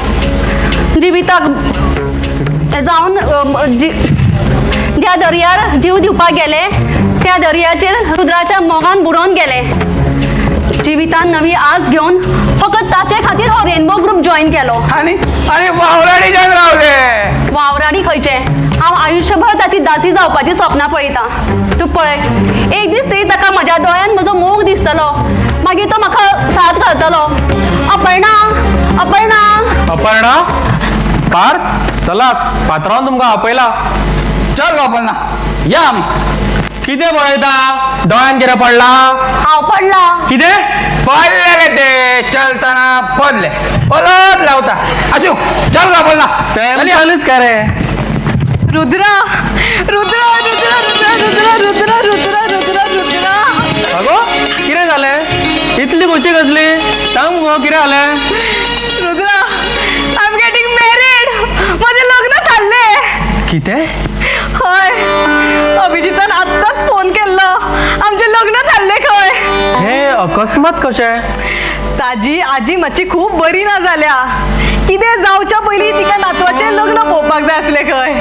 जिविताक जावन ज्या दर्यार जीव दिवपाक गेले त्या दर्याचेर रुद्राच्या मोगान बुडोवन गेले जिवितान नवी आस घेवन फकत ताचे खातीर हो रेनबो ग्रुप जॉईन केलो आणि आणि वावराडी जावन रावले वावराडी खंयचे हांव आयुश्यभर ताची दासी जावपाची सपनां पळयता तूं पळय एक दीस तरी ताका म्हज्या दोळ्यान म्हजो मोग दिसतलो मागीर तो म्हाका साथ घालतलो अपर्णा अपर्णा अपर्णा पार्थ चला पात्रांवन तुमकां आपयला चल गो आपण ना या आम्ही कितें पळयता दोळ्यान कितें पडला हांव पडला कितें पडलेले ते चलताना पडले पलत लावता आशू चल गो आपण ना सॅमसनच का रे रुद्रा रुद्रा रुद्रा रुद्रा रुद्रा रुद्रा रुद्रा रुद्रा रुद्रा अगो कितें जालें इतली खुशी कसली सांग मुगो कितें जालें Rudra I am getting married माझे लग्न चालले कितें हय अभिजितान आत्ताच फोन केल्लो आमचे लग्न चालले खंय हे अकस्मात कशें ताजी आजी मातशी खूब बरी ना जाल्या कितें जावच्या पयलीं तिका नातवाचें लग्न पळोवपाक जाय आसलें खंय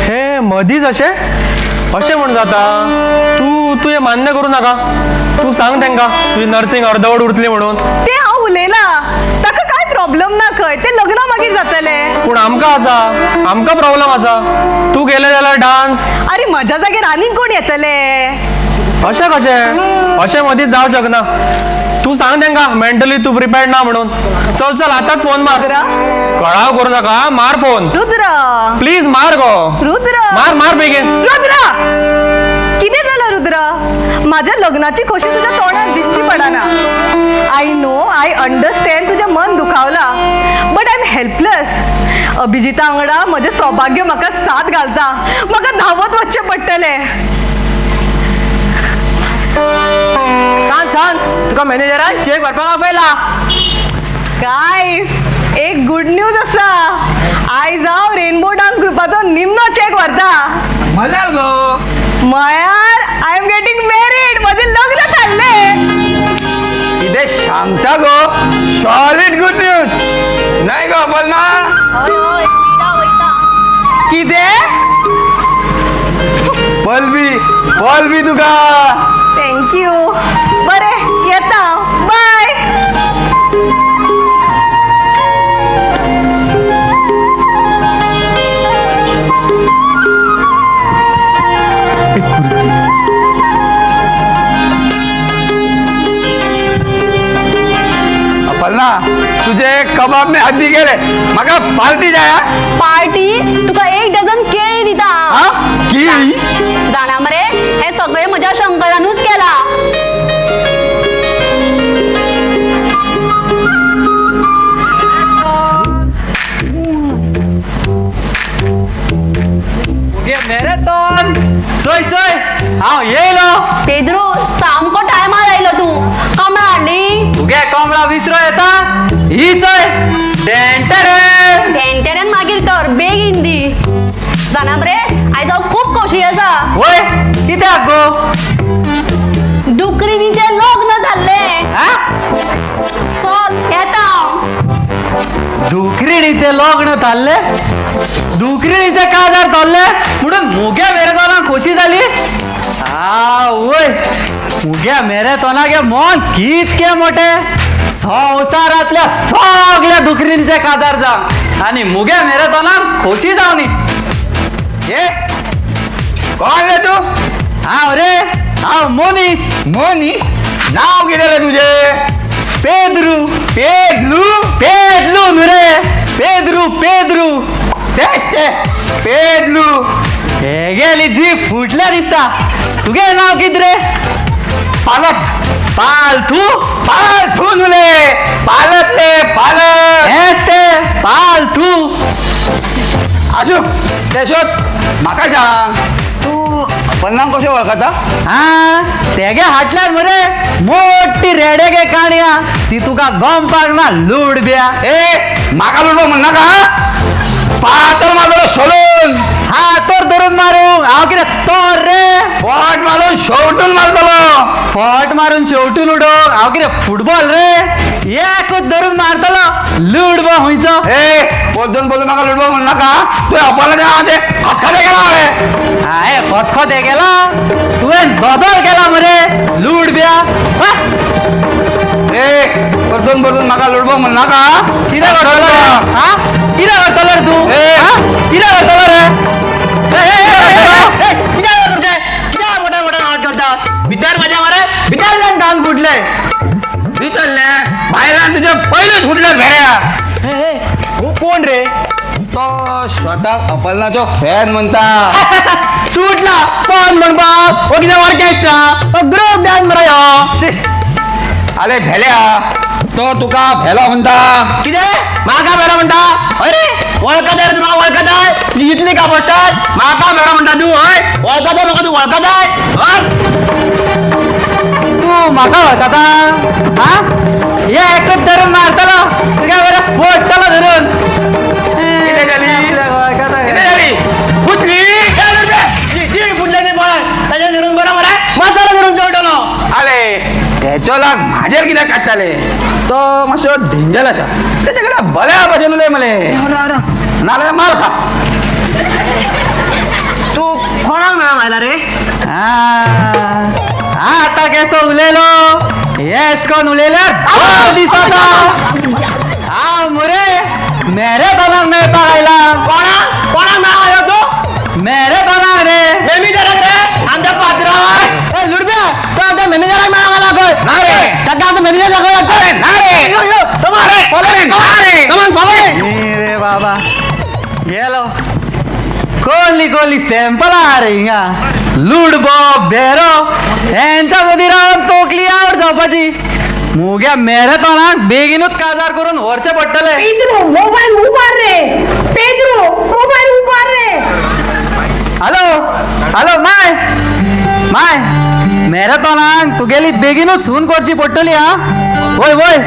हे मदींच अशें म्हण जाता तूं हें मान्य करूं नाका तू सांग तांकां तुजी नर्सिंग अर्दवट उरतली म्हणून तें हांव उलयलां ताका कांय प्रॉब्लेम ना खंय तें लग्न मागीर जातलें पूण आमकां प्रॉब्लेम आसा तूं गेलें जाल्यार डान्स अरे म्हज्या जागेर आनीक कोण येतले अशें कशें अशें मदींच जावं शकना तू सांग तांकां मेंटली तू प्रिपेर्ड ना म्हणून चल चल आतांच फोन मार रुद्रा कळाव करूं नाका मार फोन रुद्रा प्लीज मार गो रुद्रा मार मार बेगीन रुद्रा कितें जालें रुद्रा माझ्या लग्नाची खोशी तुझ्या तोंडार दिश्टी पडना आय नो आय अंडरस्टँड तुजें मन दुखावला बट आय एम हेल्पलेस अभिजिता वांगडा म्हजें सौभाग्य म्हाका साथ घालता म्हाका धांवत वचचें पडटलें सांग तुका मॅनेजरान चेक भरपाक आपयला गायज एक गुड न्यूज आसा आयज हांव रेनबो डान्स ग्रुपाचो निमणो चेक व्हरता मजा गो म्हळ्यार आय एम गेटिंग मॅरीड म्हजें लग्न जाल्लें कितें सांगता गो सॉलिड गुड न्यूज नाही गो बोल ना हय हय पिडा वयता कितें बोल बी तुका थँक्यू बरें येता बाय अपर्णा तुझे कबाब में हड्डी गेले म्हाका पार्टी जाय पार्टी तुका 1 डझन केळी दिता हा की जाणा मरे हे सगळे म्हज्या शंकरानूच केला मुगे मॅरेथॉन चोय चोय हांव येयलो पेद्रू सामको टायमार आयलो तू कमळा हाडली मुगे कमळा विसरो येता ही चोय डेंटरे भेंटेऱ्यान मागीर कर बेगीन दी जाणा मरे आयज हांव खूब खोशी आसा वय कित्याक गो डुकरीनीचे लग्न जाल्ले हा चल येता हांव दुकरीणीचे लग्न थाल्ले दुकरीणीचे काजार थाल्ले म्हणून मुगे मॅरेथॉनाक खोशी जाली वय मुगे मॅरेथॉनाक मन कितके मोठे संवसारातल्या सगळ्या दुकरीणीचे काजार जावं आणि मुगे मॅरेथॉनाक खोशी जावनी ये कोण रे तू हांव रे हांव मोनीस मोनीस नाव कितें रे तुझे पेद्रू पेदलू पेद्लू न्हू रे पेद्रू पेद्रू तेच ते पेदलू हे गेली जी फुटल्या दिसता तुगे नाव कित रे पालक पालथू पालथू नुले पालक ले पालक हेच ते पालथू आजू ते शोध म्हाका सांग तू पन्नाक कशें वळखता हा तेगे हाटल्यार मरे मोठी रेडेगे काणया ती तुका गमपाक ना लूड बिया ए म्हाका लुडो म्हणनाका पातळ मारलो सोडून हातोर धरून मारू हांव कितें तोर रे पोट मारून शेवटून मारतलो फट मारून शेवटून उडो हांव कितें फुटबॉल रे एकूच धरून मारतलो लूड बो हुंयचो ए बोलून बोलून म्हाका लुडो म्हणनाका तू आपल्याला त्या हाते खतखते गेला रे हाय खतखते गेला तुवें दोदोल केला मरे लूड बिया ए बोलून म्हाका लुडबो म्हणनाका कितें करतलो रे हा कितें करतलो रे तू ए. हा? कितें करतलो रे भितर माझ्या मरे भितर धान फुटले भितरले भायल्यान तुझे पयलीच फुटले भेड्या कोण रे तो स्वतः अपलनाचो फॅन म्हणता सुटला कोण म्हणपाक हो कितें ऑर्केस्ट्रा ग्रुप डान्स मरे आले भेल्या तो तुका भेलो म्हणता कितें म्हाका बेरो म्हणटा अरे वळखत रे म्हाका वळखत इतली का पडटात म्हाका भेलो म्हणता तू हय वळखत म्हाका तू वळखत तू म्हाका वळखता हा हे एकच धरून मारतलो तुका बरें फोडटलो धरून कितें जाली कितें जाली फुटली जी फुटले ती पळय ताच्या धरून बरो मरे मसाला धरून जोडटलो आले तेचो लाग म्हाजेर कित्याक काडटाले तो मातसो डेंजर आसा तेचे कडेन बऱ्या भशेन उलय मले नाल्यार मार खा तू कोणाक मेळा मायला रे आता केसो उलयलो येश कोण उलयल्यार दिसता हांव मरे मॅरेथॉनाक मेळपाक आयला कोणाक मेळा आयो तू मॅरेथॉनाक रे मेनेजराक रे आमच्या पात्रांक ए लुडब्या तो आमच्या मेनेजराक मेळाक आला खंय ना रे ताका आमच्या मेनेजराक लागय ना रे रे बाबा गेलो कोहली सॅम्पल रे हिंगा लुडबो बेरो हेंच्या मदीं रावन तोकली आवड जावपाची मुगे मॅरेथॉनाक बेगीनूच काजार करून व्हरचे पडटले पेद्रू मोबाईल उबार रे पेद्रू मोबाईल उबार रे हॅलो हॅलो माय मॅरेथॉनाक तुगेली बेगीनूच सून करची पडटली हा वय वय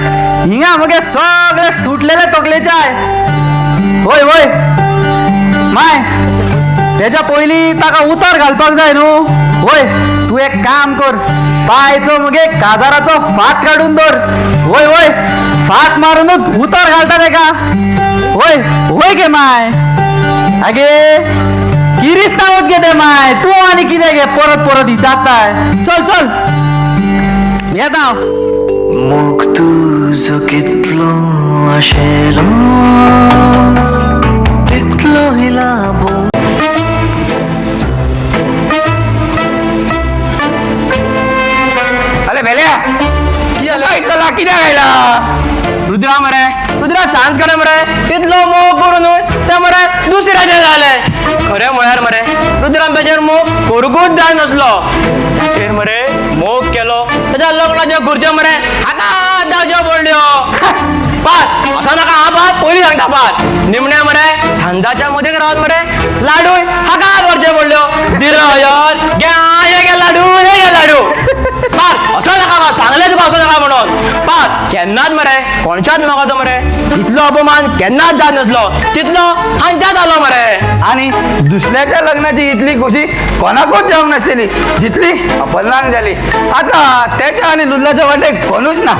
हिंगा मगे सगळे सुटलेले तकलेचे आहे वय वय माय तेच्या पयलीं ताका उतर घालपाक जाय न्हू वय तूं एक काम कर पायचो मगे काजाराचो फात काडून दवर वय वय फात मारूनच उतर घालता तेका वय वय गे माय आगे किरिस नावत गे ते माय तूं आनी कितें गे परत परत विचारताय चल चल येता हांव मोग तुजो कितलो आशेलो तितलो हिलाबो आले भेल्या इतला कित्याक आयला रुद्रा मरे रुद्रा सांज करे मरे तितलो मोग करून ते मरे दुसऱ्याचे जाले खरें म्हळ्यार मरे रुद्रान ताचेर मोग करूकूच जाय नसलो ताचेर मरे मोग केलो ताच्या लग्नाच्यो खुर्च्यो मरे हातात जावच्यो पडल्यो पात असो नाका हा पात पयलीं सांगता पात निमण्या मरे सांजाच्या मदींच रावन मरे लाडूय हाकात व्हरचे वाजे पडल्यो दिरो यार हे गे लाडू पार असो नका म्हाका सांगले तुका असो नका म्हणून पार केन्नाच मरे कोणच्याच नका मरे इतलो अपमान केन्नाच जाय नसलो तितलो हांच्या जालो मरे आणि दुसऱ्याच्या लग्नाची इतली खुशी कोणाकूच जावंक नासतली जितली अपर्णाक झाली आता त्याच्या आणि लुदलाच्या वाटेक कोणूच ना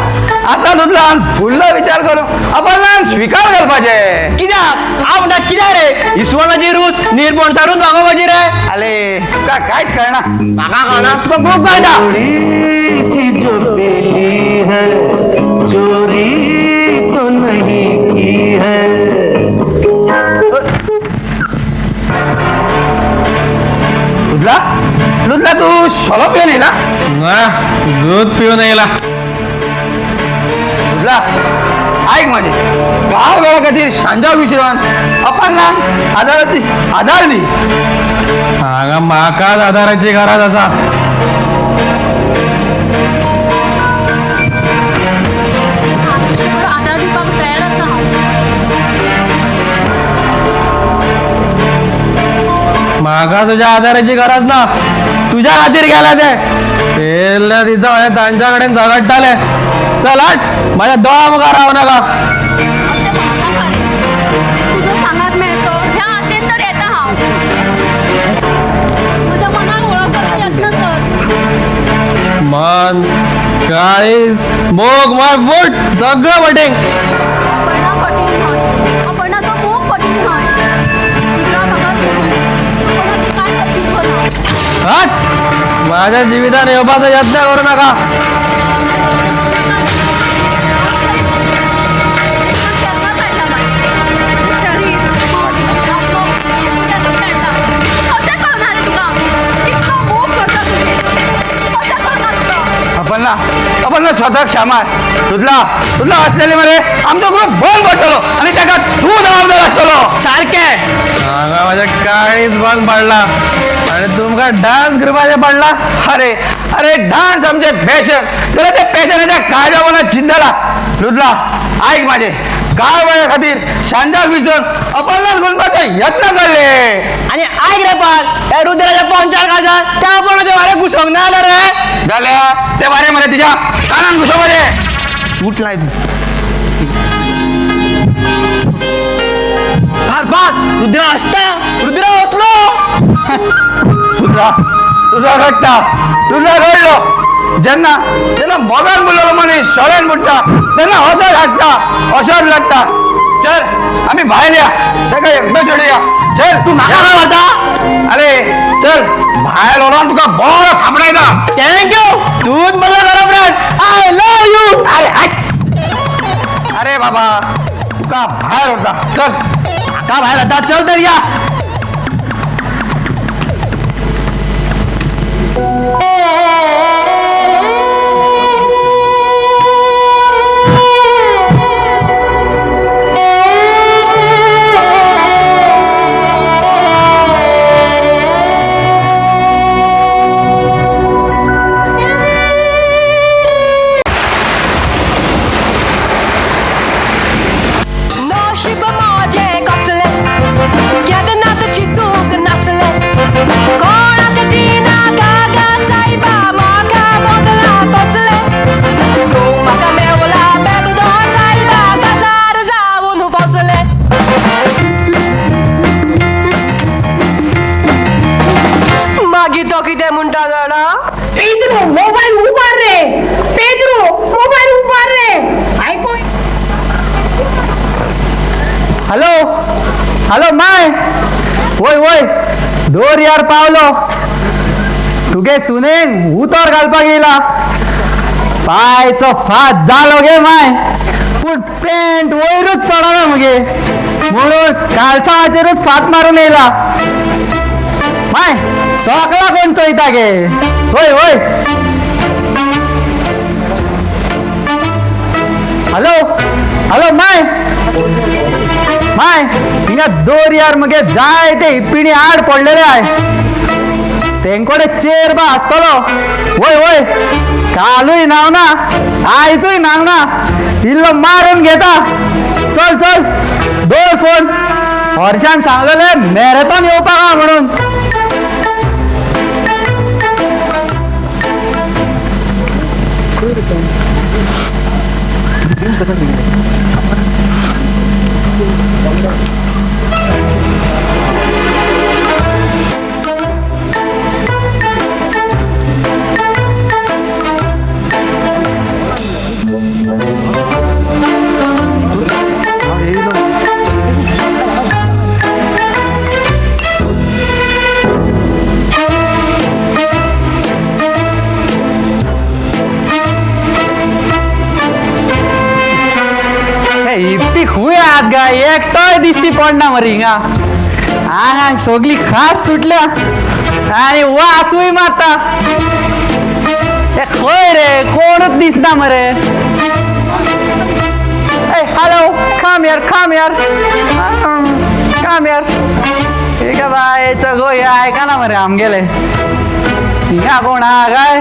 आता लुदलान फुडलो विचार करून अपर्णाक स्वीकार करपाचे कित्याक हांव म्हणटा कित्याक रे इस्वणाची रूच निरपणसारूच वागोवपाची रे आले तुका कांयच कळना म्हाका कळना तुका खूब कळटा लुदला लुदला तू सोलो पिऊन येला दूध पिऊन येला लुदला ऐक माझे गाव वेळा खातीर सांजा विचारून अपर्णाक आदार दी हांगा म्हाकाच आदाराची गरज आसा आयुष्यभर आधार दिवपाक तयार आसा हांव म्हाका तुझ्या आदाराची गरज ना तुझ्या खातीर गेला ते पयल्या दिसा हांवें तांच्या कडेन झगडटाले चल हट माझ्या दोळा मुखार राव नाका अशें म्हणू नाका रे तुजो सांगात मेळचो ह्या आशेन तर येता हांव म्हज्या मनाक वळखपाचो यत्न कर मन काळीज मोग माय फूट सगळं वटेंग अपर्णा फटींग न्हय अपर्णाचो मोग फटींग न्हय तुका म्हाका अपर्णाची कांय अस्तित्व ना हट माझ्या जिवितान येवपाचो यत्न करू नका केन्ना खेळटा बाय शरीर मन आत्मो तेजो खेळटा कशें कळना रे तुका इतलो मोग करता तुवें कशें कळना तुका अपर्णा स्वताक शामार लुदला असलेले मरे आमचो ग्रुप बंद पडटलो आणि ताका तू जबाबदार आसतलो सारकें हांगा माझ्या काळीज बंद पडला आणि तुमका डान्स करपाचे पडला अरे डान्स आमचे पॅशन तर त्या पॅशनाच्या काळजावना चिंतला लुदला ऐक माझे गाव वेळा खातीर सांजाक विचारून अपर्णाक गुंतपाचा यत्न करले आणि ऐक रे पाल त्या रुद्राच्या पंचार काजा त्या अपर्णाच्या वारे घुसोंक ना आलं रे जाल्या ते बारे मरे तिच्या कानान घुसोवपाचे उठलाय पाल रुद्र असता रुद्र असलो तुझा रडलो जेन्ना मोगान बोललो मनीस सोळ्यान बुडटा तेन्ना असोच हासता असोच लागता चल आमी भायर या ताका एकदां सोडया चल तू म्हाका काय म्हणटा अरे चल भायर व्हरोन तुका बरो थापडायता थँक्यू तूच मला गरम फ्रेंड आय लव यू अरे बाबा तुका भायर व्हरता चल म्हाका भायर आता चल तर या नशीब माझे कसले गगनात चितूक नासले कोणाक दिना गागा सायबा म्हाका बगला बसले तूं म्हाका मेवला बेबदो सायबा काजार जावन फसले मागीर तो कितें म्हणटा जाणा पेद्रू मोबाईल उबार रे पेद्रू मोबाईल उबार रे आयकून हॅलो माय वय दोर यार पावलो तुगे सुनेक उतर घालपाक येयला पायचो फात जालो गे माय पूण पेंट वयरूच चडना मगे म्हणून कालसाचेरूच फात मारून येयला माय सगळा कोण चोयता गे वय हॅलो माय हिंगा दोर यार मगे जाय ते हिप्पिणी आड पडलेले आय तेंकोडे चेर बा आसतलो वय कालूय नाव ना आयचूय नाव ना इल्लो मारून घेता चल दोर फोन हर्षान सांगलेले मॅरेथॉन येवपाक हा म्हणून इतकी खुय आहात गा एकटोय दिश्टी पडना मरे हिंगा आंगांक सगळी खास सुटल्या आणि वासूय मारता खंय रे कोणूच दिसना मरे हॅलो काम यार काम यार ठीक आहे बाय चगो हे ऐका ना मरे आमगेले हिंगा कोण हा काय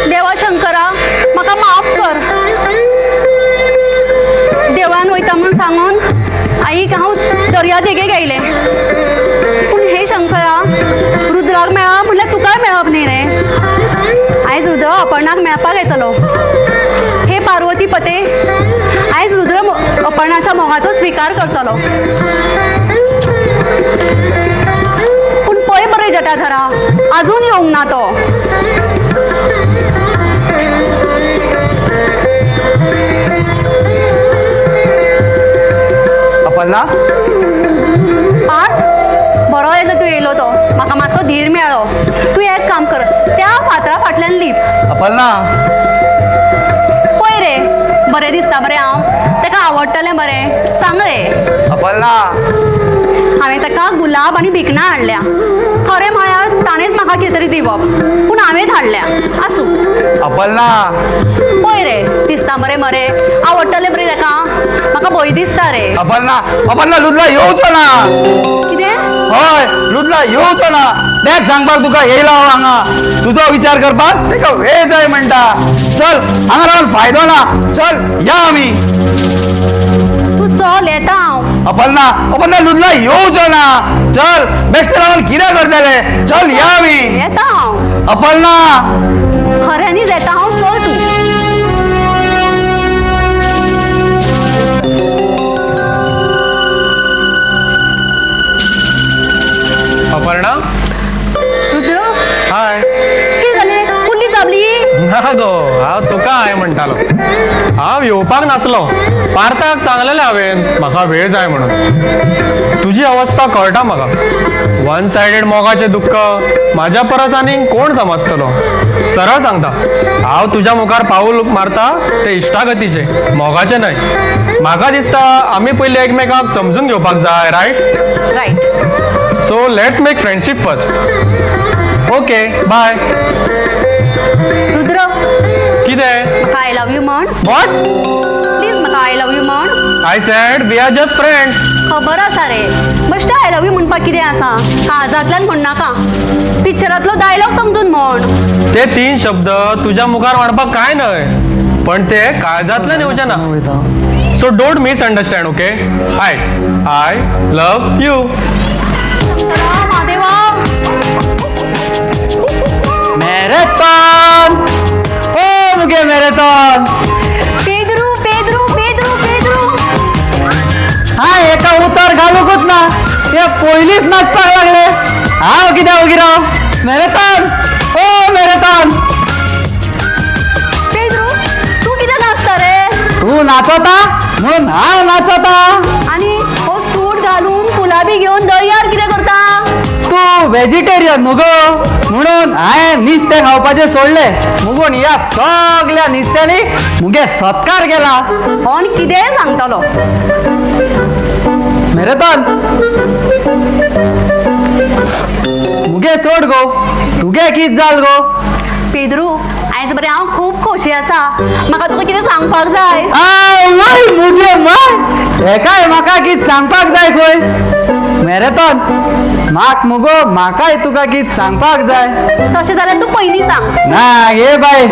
देवा शंकरा म्हाका माफ कर देवळान वयता म्हणून सांगून आईक हांव दर्या देगेक गेले पूण हे शंकरा रुद्राक मेळप म्हणल्यार तुका मेळप न्ही रे आयज रुद्र अपर्णाक मेळपाक येतलो हे पार्वती पते आयज रुद्र अपर्णाच्या मोगाचो स्विकार करतलो पूण पळय बरें जटाधरा अजून येवंक ना तो अपर्णा पार्थ बरो येता तूं येयलो तो म्हाका मातसो धीर मेळ्ळो तूं एक काम कर त्या फातरा फाटल्यान लीप अपर्णा पळय रे बरें दिसता बरें हांव ताका आवडटलें बरें सांग रे अपर्णा हांवें ताका गुलाब आनी भिकणां हाडल्या खरें म्हळ्यार ताणेंच म्हाका कितें तरी दिवप पूण हांवेंच हाडल्या आसूं अपर्णा पळय रे दिसता बरें मरे आवडटलें बरें ताका म्हाका भंय दिसता रे अपर्णा लुदला येवचो ना कितें हय लुदला येवचो ना तेच सांगपाक तुका येयला हांव हांगा तुजो विचार करपाक तेका वेळ जाय म्हणटा चल हांगा रावन फायदो ना चल या आमी तूं चल येता हांव अपर्णा लुदला येवचो ना चल बेश्टे रावन कितें करतले चल या आमी येता हांव अपर्णा खऱ्यांनीच येता हांव चल तूं अपर्णा रुद्र हाय कितें जालें कुल्ली चाबली ना गो हांव तुका हाय म्हणटालो हांव येवपाक नासलो पार्थाक सांगलेलें हांवें म्हाका वेळ जाय म्हणून तुजी अवस्था कळटा म्हाका वन सायडेड मोगाचें दुख्ख म्हाज्या परस आनीक कोण समजतलो सरळ सांगता हांव तुज्या मुखार पाऊल मारता ते इश्टागतीचे मोगाचे न्हय म्हाका दिसता आमी पयलीं एकमेकाक समजून घेवपाक जाय right right so let's make friendship first okay bye Rudra कितें म्हाका आय लव यू म्हण वॉट प्लीज म्हाका आय लव यू म्हण I said we are just friends खबर आसा रे बेश्टे आय लव यू म्हणपाक कितें आसा काळजांतल्यान म्हणनाका पिक्चरांतलो डायलॉग समजून म्हण ते 3 शब्द तुझ्या मुखार म्हणपाक काय न्हय पण ते काळजांतल्यान येवचे ना so don't misunderstand okay I love you महादेवा मॅरेथॉन ओ मुगे मॅरेथॉन पेद्रू पेद्रू पेद्रू पेद्रू हा एका उतार घालूकूच ना हे पयलींच नाचपाक लागले हांव कित्याक उगी राव मॅरेथॉन ओ मॅरेथॉन पेद्रू तूं कितें नाचता रे तू नाचता म्हणून हांव नाचता आनी हो सूट घालून फुलाबी घेवन दर्यार कितें करता तू व्हेजिटेरियन मुगो म्हणून हांवें नुस्तें खावपाचें सोडलें मुगून ह्या सगळ्या नुस्त्यांनी मुगे सत्कार केला पण कितेंय सांगतलो मॅरेथॉन मुगे तुगे सोड गो तुगे कित जाल गो पेद्रू आयज बरें हांव खूब खोशी आसा म्हाका तुका कितें सांगपाक जाय वय मुगे माय हेकाय म्हाका कित सांगपाक जाय खंय मॅरेथॉन म्हाक मुगो म्हाकाय तुका कित सांगपाक जाय तशें जाल्यार तूं पयलीं सांग ना गे बाय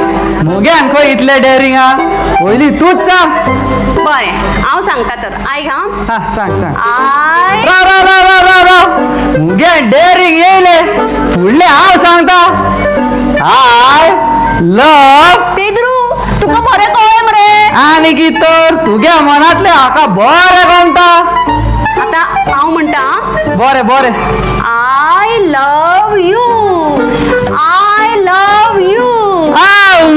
मुग्यान खंय इतले डेअरिंग हा पयलीं तूच सांग बरें हांव सांगता तर आयक हां हा सांग सांग आय रा रा रा रा रा रा मुगे डेअरिंग येयले फुडले हांव सांगता आय लव पेद्रू तुका बरें कळ्ळें मरे आनी कित तर तुगे मनातले हाका बरें गमता आतां हांव म्हणटा हां. बरें बरें I love you. I love you.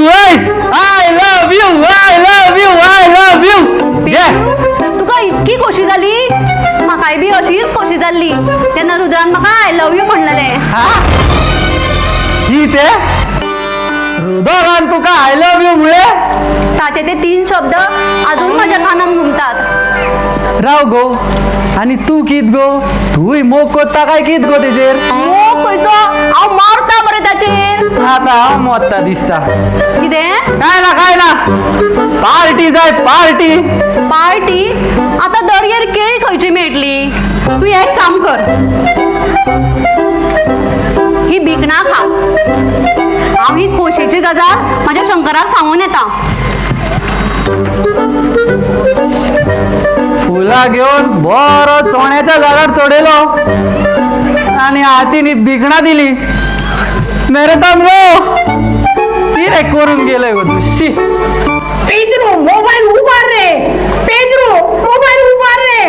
वयस I love you I love you I love you Pedro, तुका इतकी खोशी जाली म्हाकाय बी अशीच खोशी जाल्ली तेन्ना रुद्रान म्हाका आय लव यू म्हणलेलें कितें रुदोरान तुका आय लव यू मुळे ताचे ते 3 शब्द अजून माझ्या कानान घुमतात राव गो आणि तू कित गो तूय मोग कोत्ता काय कित गो तेजेर मोग खंयचो हांव मारता मरे ताचेर आता हांव मोत्ता दिसता कितें काय ना पार्टी जाय पार्टी पार्टी आतां दर्यार केळी खंयची मेळटली तूं एक काम कर ही भिकणां खा हांव ही खोशेची गजाल म्हाज्या शंकराक सांगून येता फुलां घेवन बरो चोण्याच्या झाडार चडयलो आणि हातीन ही भिकणां दिली मॅरेथॉन गो कितें करून गेले गो दुशी पेद्रू मोबाईल उबार रे पेद्रू मोबाईल उबार रे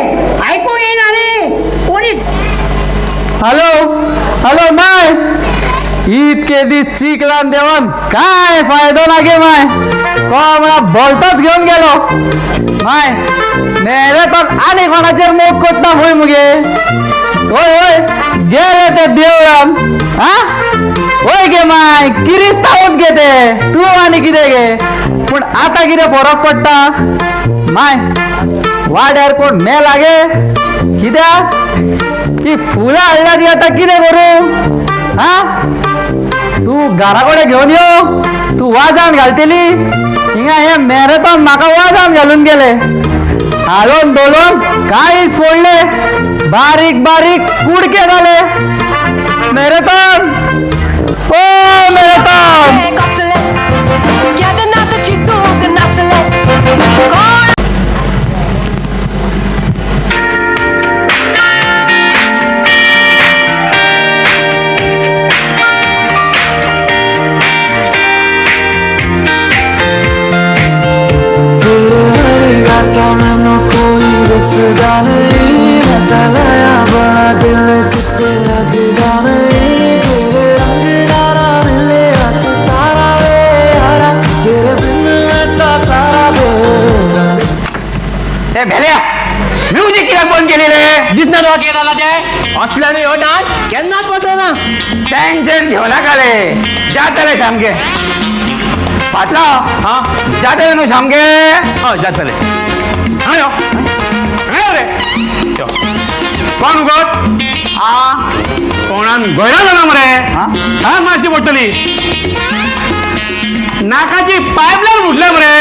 ऐकू येईना रे कोणी हॅलो हॅलो माय इतके दीस चिकलान देवन काय फायदो ना गे माय कोणा बोलतोच घेऊन गेलो माय मेरे तर आनी कोणाचेर मोग कोत्ता होय मुगे होय होय गेले ते देवळान हा होय गे माय किरिस्तावत गे ते तू आनी कितें गे पूण आतां कितें फरक पडटा माय वाड्यार कोण मेला गे कित्याक ही फुलां हाडल्या ती आतां कितें करूं हा तू घरा कडेन घेवन यो तू वाजान घालतली हिंगा हे मॅरेथॉन म्हाका वाजान घालून गेले हालोन दोलोन काळीच फोडले बारीक बारीक कुडके जाले मॅरेथॉन ओ मॅरेथॉन मैनू कोई रसदा नहीं तलाया बड़ा दिल कितने लगदा नहीं तेरे रंग नारा मिले सितारा वे यारा तेरे बिन रहता सारा बेरंग ए भेल्या म्युझिक कित्याक बंद केली रे जितना तो केला ते असल्याने हो डान्स केन्नाच बसना टेन्शन घेऊ नका रे जातले सामके पाटला हा जातले न्हू सामके हय जातले हां यो हां रे यो कोण उगत कोणान गोयरा जाणा मरे सांग मारची पडटली नाकाची पायपलायन फुटल्या मरे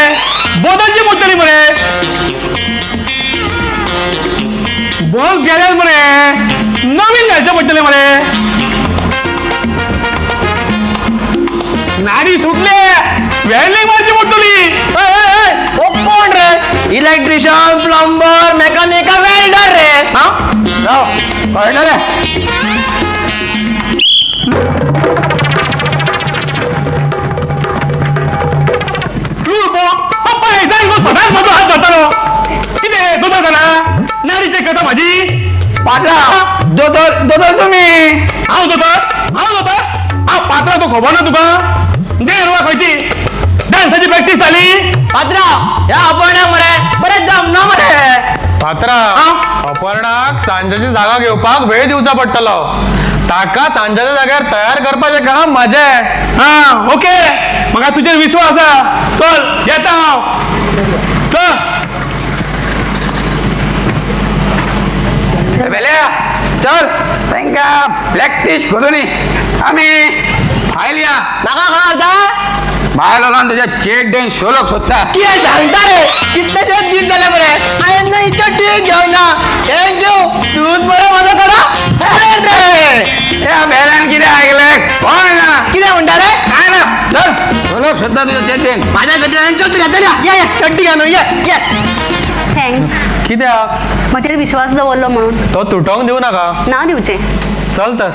बोदलची पडटली मरे बल्ब गेले मरे नवीन घालचे पडटले मरे नाडी सुटले वेल्डिंग मारची पडटली कोण रे इलेक्ट्रिशियन प्लंबर मेकॅनिक वेल्डर रे हा कळलं रे पप्पा एकदा सदाच मधून हात धरतालो किती दोन जाणा नाडीचे कथा माझी पाटला दोदल तुम्ही हांव दोतर पात्रा तो खबर ना तुका देरवा खंयची डान्साची प्रॅक्टीस जाली पात्रा ह्या अपण्याक मरे परत जमना मरे पात्रा अपर्णाक सांजेची जागा घेवपाक वेळ दिवचा पडटलो ताका सांजेच्या जाग्यार तयार करपाचें काम माझे हा ओके म्हाका तुजेर विश्वास आसा चल येता हांव चल चल थँक्यू प्रॅक्टिस करून आम्ही फायलिया नाका खबर बाहेर लोकांना तुझ्या चेक देऊन शोलक सोदता कितें सांगता रे कितलेशेच दीस जाले मरे हांवें ना इच्छा टीक घेवना थँक्यू तूच बरो मजा करा रे या बेलान कितें ऐकलंय कोण ना कितें म्हणटा रे काय ना चल शोलक सोदता तुझ्या चेक देऊन माझ्या कडेन चड्डी घातल्या या चड्डी घालून ये थँक्स कित्याक म्हजेर विश्वास दवरलो म्हणून तो तुटोंक दिवं नाका ना दिवचे चल तर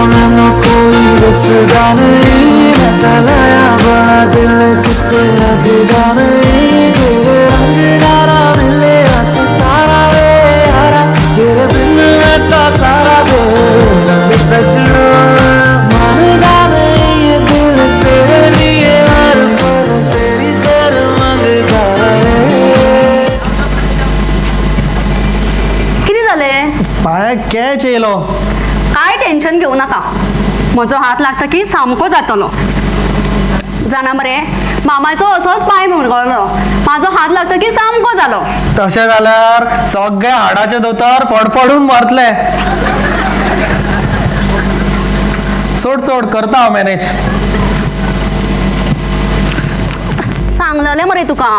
मैंने कोई रसदा नहीं मैं लाया बड़ा दिल कितने लगदा नहीं तेरे रंग नारा मिले सितारा वे यारा तेरे बिन रहता सारा दिल सजना मानदा नहीं ये दिल तेरे लिए हर पल तेरी खैर मंगता है किती झाले पाय कॅच येयलो काय टेन्शन घेऊ नका म्हजो हात लागता की सामको जातलो जाणा मरे मामाचो असोच पांय मुरगळलो म्हाजो हात लागता की सामको जालो तशें जाल्यार सगळे हाडाचे दोतोर फडफडून मरतले सोड सोड करता हांव मॅनेज सांगलेले मरे तुका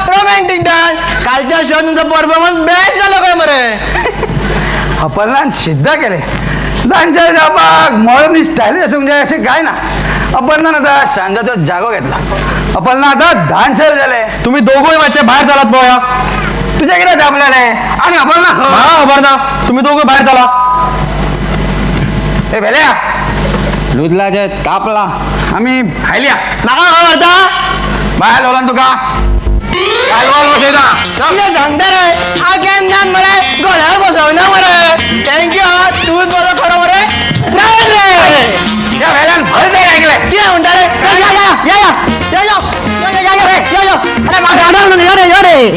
रोमॅन्टिक डान्स कालच्या शो तुमचा परफॉर्मन्स बेस्ट झालो काय मरे अपरनान सिद्ध केले तांच्या जापाक मॉडर्न स्टाईल असूंक जाय अशें काय ना अपरनान आता सांजाचो जागो घेतला अपरना आता डान्सर जाले तुम्ही दोघंही मातशे बाहेर चालात पळया तुझ्या कितें जापलेले आनी अपरना हा खबर ना तुम्ही दोघं बाहेर चला ए भेल्या लुदलाचे तापला आम्ही खायल्या नाका खबर बाहेर लोकांना तुका काय बोल बसयता चल सांगता रे हा गेम जान मरे गोळ्यावर बसवना मरे थँक्यू तूच बरो खरो मरे नाही रे या भेल्यान भर नाही ऐकले किती म्हणता रे या अरे माझा आधार या रे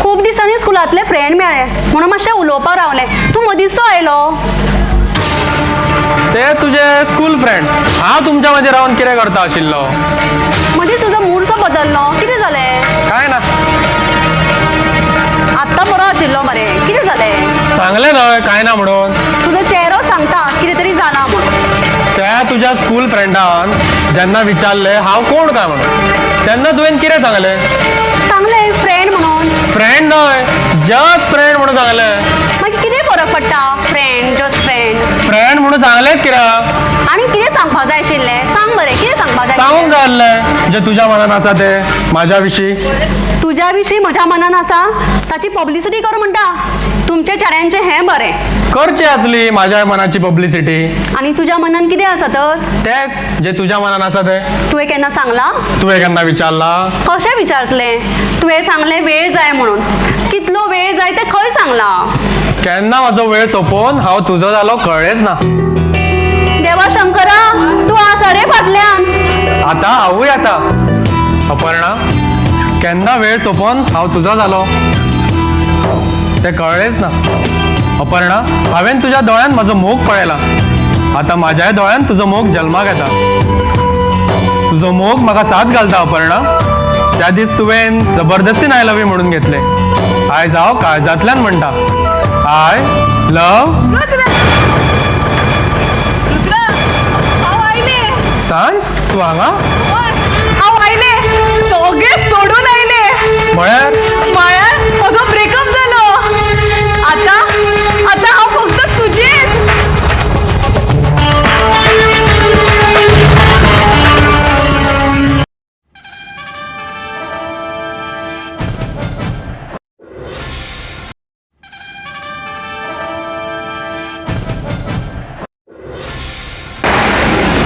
खूप दिसांनी स्कुलांतले फ्रेंड मेळ्ळे म्हणून मातशें उलोवपाक रावलें तूं मदींचो आयलो ते तुझे स्कूल फ्रेंड हांव तुमच्या मध्ये रावन कितें करता आशिल्लो मदींच तुजो मूडसो बदललो कितें जालें काय ना आत्तां बरो आशिल्लो मरे कितें जालें सांगले न्हय काय ना म्हणून तुजो चेहरो सांगता कितें तरी जालां म्हणून त्या तुझ्या स्कूल फ्रेंडान जेन्ना विचारले हांव कोण काय म्हणून तेन्ना तुवें कितें सांगलें सांगलें फ्रेंड म्हणून फ्रेंड न्हय जस्ट फ्रेंड म्हणून सांगलें मागीर कितें फरक पडटा फ्रेंड जस्ट फ्रेंड म्हणून सांगलेंच कित्याक आनी कितें सांगपाक जाय आशिल्लें सांग बरें कितें सांगपाक जाय सांगूंक जाय आसलें जे तुझ्या मनात आसा ते म्हाज्या विशीं तुज्या विशीं म्हज्या मनान आसा ताची पब्लिसिटी कर म्हणटा तुमच्या चेड्यांचें हें बरें करची आसली म्हाज्या मनाची पब्लिसिटी आनी तुज्या मनान कितें आसा तर तेच जे तुझ्या मनात आसा ते तुवें केन्ना सांगलां तुवें केन्ना विचारला कशें विचारतलें तुवें सांगलें वेळ जाय म्हणून कितलो वेळ जाय तें खंय सांगलां केन्ना म्हाजो वेळ सोंपोवन हांव तुजो जालो कळ्ळेंच ना देवा शंकरा तूं आसा रे फाटल्यान आतां हांवूय आसा अपर्णा केन्ना वेळ सोंपोवन हांव तुजो जालो तें कळ्ळेंच ना अपर्णा हांवें तुज्या दोळ्यान म्हाजो मोग पळयला आतां म्हाज्याय दोळ्यान तुजो मोग जल्माक येता तुझो मोग म्हाका साथ घालता अपर्णा. त्या दीस तुवें जबरदस्तीन आय लव यू म्हणून घेतले. आयज हांव काळजांतल्यान म्हणटा आय लव. रुद्र हांव आयले. सांज तूं हांगा हांव आयले. सगळे सोडून आयले. म्हळ्यार म्हजो ब्रेकअप जालो. आता हांव फक्त तुजेच.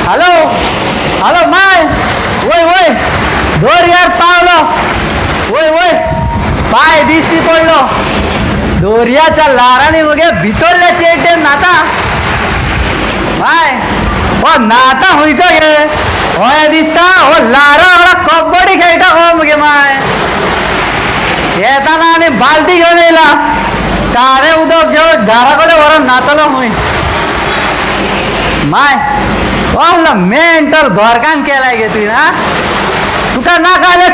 हॅलो हॅलो माय वय वय दोर यार पावलो. वय वय पाय दिश्टी पडलो. दोर्याच्या लारांनी मगे भितरल्या चेटे नाता माय हो नाता हुयचो गे. होय दिसता हो लारा वाला कबड्डी खेळटा हो मगे माय. येताना आनी बालटी घेऊन येयला. कारे उदक घेऊन घराकडे व्हरून नाचलो हुंय माय. वाहला मेंटल घरकाम केलाय गे तुवें ना. तुका नाका आले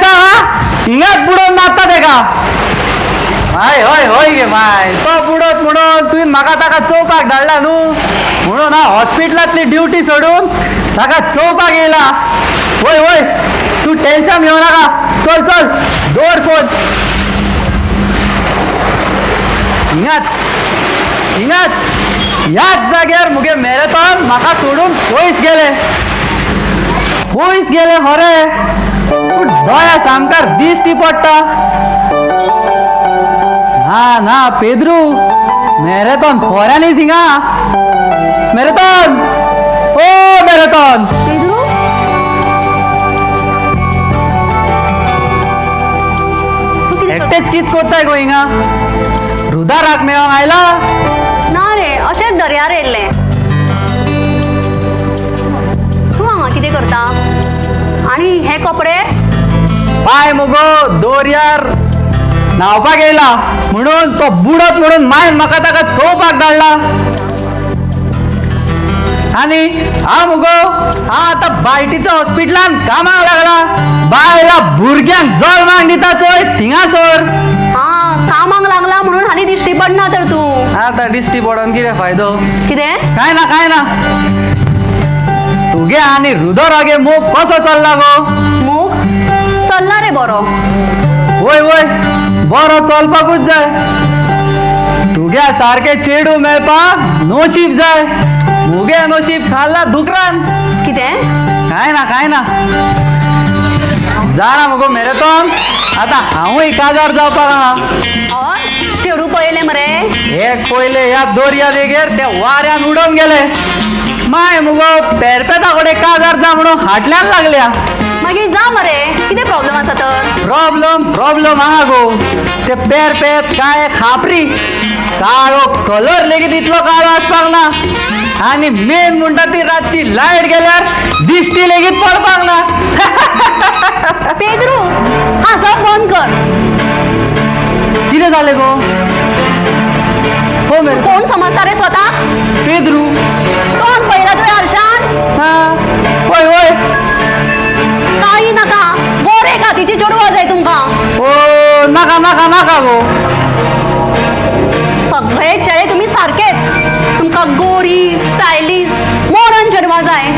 हिंगाच बुडोवन मारता तेका. माय हय हय गे माय. तो बुडत म्हणून तुवें म्हाका ताका चोवपाक धाडला न्हू म्हणून हांव हॉस्पिटलांतली ड्युटी सोडून ताका चोवपाक येयला. वय वय तूं टेन्शन घेवं नाका. चल चल दवर फोन. हिंगाच ह्याच जाग्यार मुगे मॅरेथॉन म्हाका सोडून पयस गेले खरे. पूण दोळ्या सामकार दिश्टी पडटा. ना पेद्रू मॅरेथॉन खोऱ्यांनीच हिंगा. मॅरेथॉन ओ मॅरेथॉन. एकटेच कित कोत्ताय गो हिंगा. रुदाराक मेळोंक आयला. ना रे अशेंच दर्यार येयल्ले. तूं हांगा कितें करता आनी हे कपडे. पाय मुगो दोर्यार न्हावपाक येयला म्हणून तो बुडत म्हणून मायन म्हाका ताका चोवपाक धाडला. आनी हांव मुगो हांव आतां बायटीच्या हॉस्पिटलान कामाक लागला. बायला भुरग्यांक जल्माक दिता चोय थिंगासोर. कामाक लागला म्हणून हाली दिश्टी पडना तर तूं. आतां दिश्टी पडोन कितें फायदो. कितें काय ना तुगे आनी रुदोरागे मोग कसो चल्ला गो. मोग चल्ला रे बरो. वय वय बरो चलपाकूच जाय. तुग्या सारखे चेडू मेळपाक नशीब जाय. मुगे नशीब खाल्ला दुकरान. कितें काय ना जाणा मुगो मॅरेथॉन. आतां हांवूय काजार जावपाक आहा. चेडू पळयले मरे. एक पयले ह्या दोर्या देगेर ते वाऱ्यान उडोवन गेले. माय मुगो पेरपेटा कडेन काजार जा म्हणून हाटल्यान लागल्या. मागीर जा मरे. कितें प्रॉब्लेम आसा तर. प्रॉब्लेम आहा गो. ते पेरपेत काय खापरी काळो कलर लेगीत इतलो काळो आसपाक ना. आनी मेन म्हणटा ती रातची लायट गेल्यार दिश्टी लेगीत पडपाक ना. पेद्रू हांसप बंद कर. कितें जालें गो. हो मेरे कोण समजता रे स्वताक. पेद्रू कोण पळयला तुवें आरशान. वय वय काही नाका. गोरे खातीची चेडूं जाय तुमकां. ओ नाका गो. सगळे चेडे तुमी सारकेच. तुमकां गोरी स्टायलिश मॉडर्न चेडवां जाय.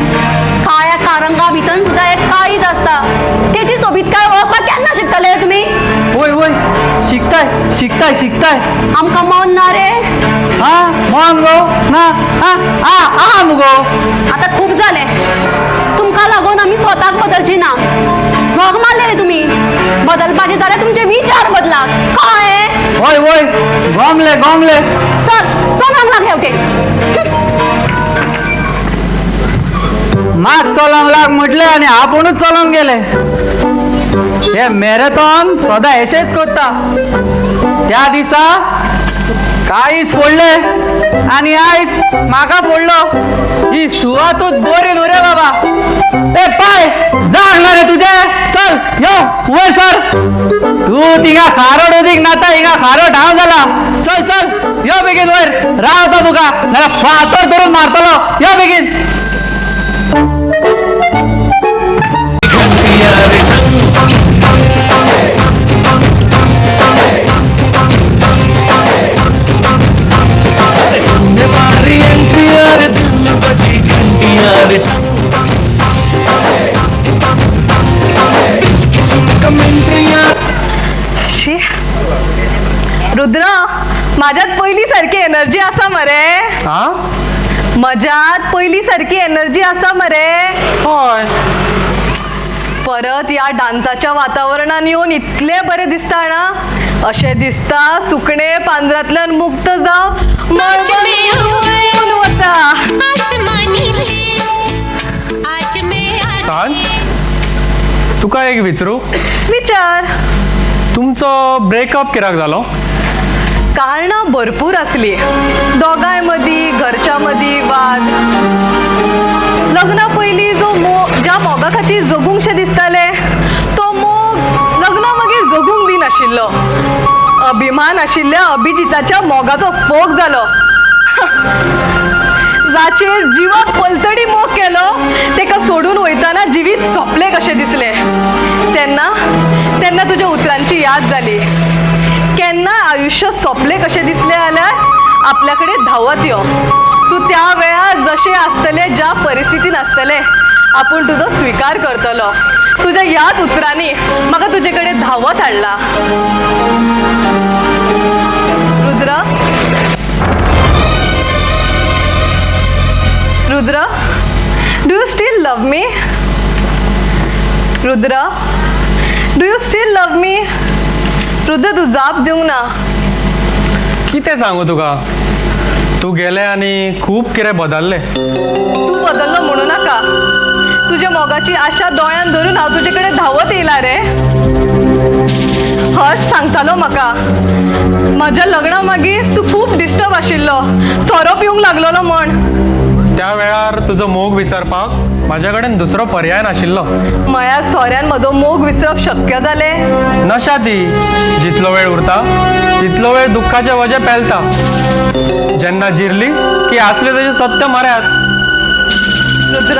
काळ्या कारंगा भितर सुद्दां एक काळीज आसता. तेची सोबीतकाय वळखपाक केन्ना शिकतले रे तुमी. वय शिकताय. आमकां मन ना रे. मन गो ना. आहा मुगो. आतां खूब जालें. तुमकां लागून आमी स्वताक बदलची ना. जग मारले रे तुमी. बदलपाचे जाल्यार तुमचे विचार बदलात. कळ्ळें. वय गमले. चल हांगा हेवटे. मात चलोंक लाग म्हटले आनी आपुणूच चलोंक गेले. हे मॅरेथॉन सदां अशेंच करता. त्या दिसा काळीच फोडले आनी आयज म्हाका फोडलो. ही सुवातूच बरी न्हू रे बाबा. ए पाय जाग रे तुझे. चल यो वयर सर. तू थिंगा खारड उदीक नाता हिंगा खारड हांव जाला. चल यो बेगीन वयर. रावता तुका नाल्यार फातर धरून मारतलो. यो बेगीन. माझ्यात पहिली सारखी एनर्जी असा मरे. हा माझ्यात पहिली सारखी एनर्जी असा मरे. होय. परत या डान्साच्या वातावरणान येऊन इतले बरे दिसता ना. अशे दिसता सुकणे पांजरातल्यान मुक्त जावं वता. सांग तुका एक विचारू. विचार. तुमचो ब्रेकअप कित्याक जालो? कारणां भरपूर असली. दोगांय मदीं घरच्या मदीं वाद. लग्ना पयलीं जो मोग ज्या मोगा खातीर जगूंकशे दिसताले तो मोग लग्ना मागीर जगूंक दिनाशिल्लो. अभिमान आशिल्ल्या अभिजिताच्या मोगाचो फोग जालो. जाचेर जिवाक पलतडी मोग केलो तेका सोडून वयताना जिवीत सोंपले कशें दिसले. तेन्ना तेन्ना तुज्या उतरांची याद जाली. केन्ना आयुष्य सोंपले कशें दिसले जाल्यार आपल्या कडेन धांवत यो. तूं त्या वेळार जशें आसतले ज्या परिस्थितीन आसतले आपूण तुजो स्विकार करतलो. तुज्या ह्याच उतरांनी म्हाका तुजे कडेन धांवत हाडला. Rudra Rudra do you still love me? Rudra do you still love me? Rudra तू जाप दिवंक ना. कितें सांगू तुका. तू गेले आनी खूब कितें बदलले. तू बदललो म्हणू नाका. तुज्या मोगाची आशा दोळ्यान धरून हांव तुजे कडेन धांवत येयला रे. हर्ष सांगतालो म्हाका म्हज्या लग्ना मागीर तू खूब डिस्टर्ब आशिल्लो. सोरो पिवंक लागलोलो म्हण. त्या वेळार तुजो मोग विसरपाक म्हाज्या कडेन दुसरो पर्याय नाशिल्लो. म्हळ्यार सोऱ्यान म्हजो मोग विसरप शक्य जालें? नशा ती. जितलो वेळ उरता तितलो वेळ दुख्खाचे वजे पेलता. जेन्ना जिरली की आसले तशें सत्य म्हऱ्यात. रुद्र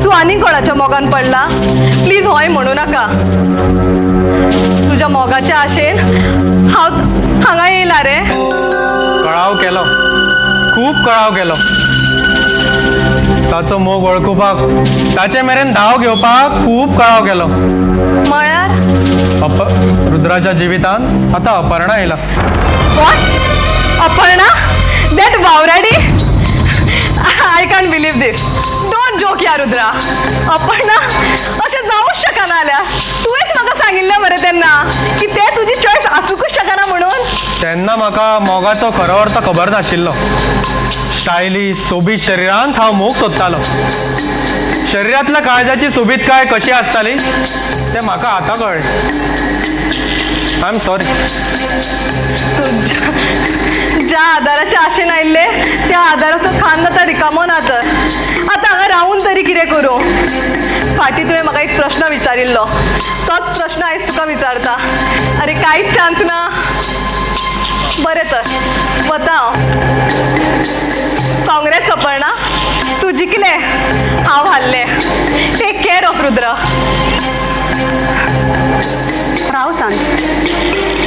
तू आनी कोणाच्या मोगान पडला? प्लीज हय म्हणू नाका. तुज्या मोगाच्या आशेन हांव हांगा येयला रे. कळाव केलो. खूब कळाव केलो. ताचो मोग वळखुपाक ताचे मेरेन धांव घेवपाक खूब कळाव केलो. म्हळ्यार रुद्राच्या जिवितांत आतां अपर्णा येयला. अपर्णा? दॅट वावराडी? I can't believe this. Don't joke या रुद्रा. अपर्णा अशें जावूच शकना जाल्यार तुवेंच म्हाका सांगिल्लें मरे तेन्ना की तें तुजी चॉयस आसूंकूच शकना म्हणून. तेन्ना म्हाका मोगाचो खरो अर्थ खबर नाशिल्लो. स्टायलिश सोबीत शरिरांत हांव मोग सोदतालो. शरिरांतल्या काळजाची सोबीतकाय कशी आसताली तें म्हाका आतां कळ्ळें. I am sorry. ज्या आदाराच्या आशेन आयिल्ले त्या आदाराचो खांद आतां रिकामो ना तर. आतां हांगा रावून तरी कितें करूं? फाटीं तुवें म्हाका एक प्रश्न विचारिल्लो. तोच प्रश्न आयज तुका विचारता. अरे कांयच चान्स ना. बरें तर वता हांव. काँग्रेस अपर्णा. तू जिखले हांव हारले. Take care of Rudra. राव सांज.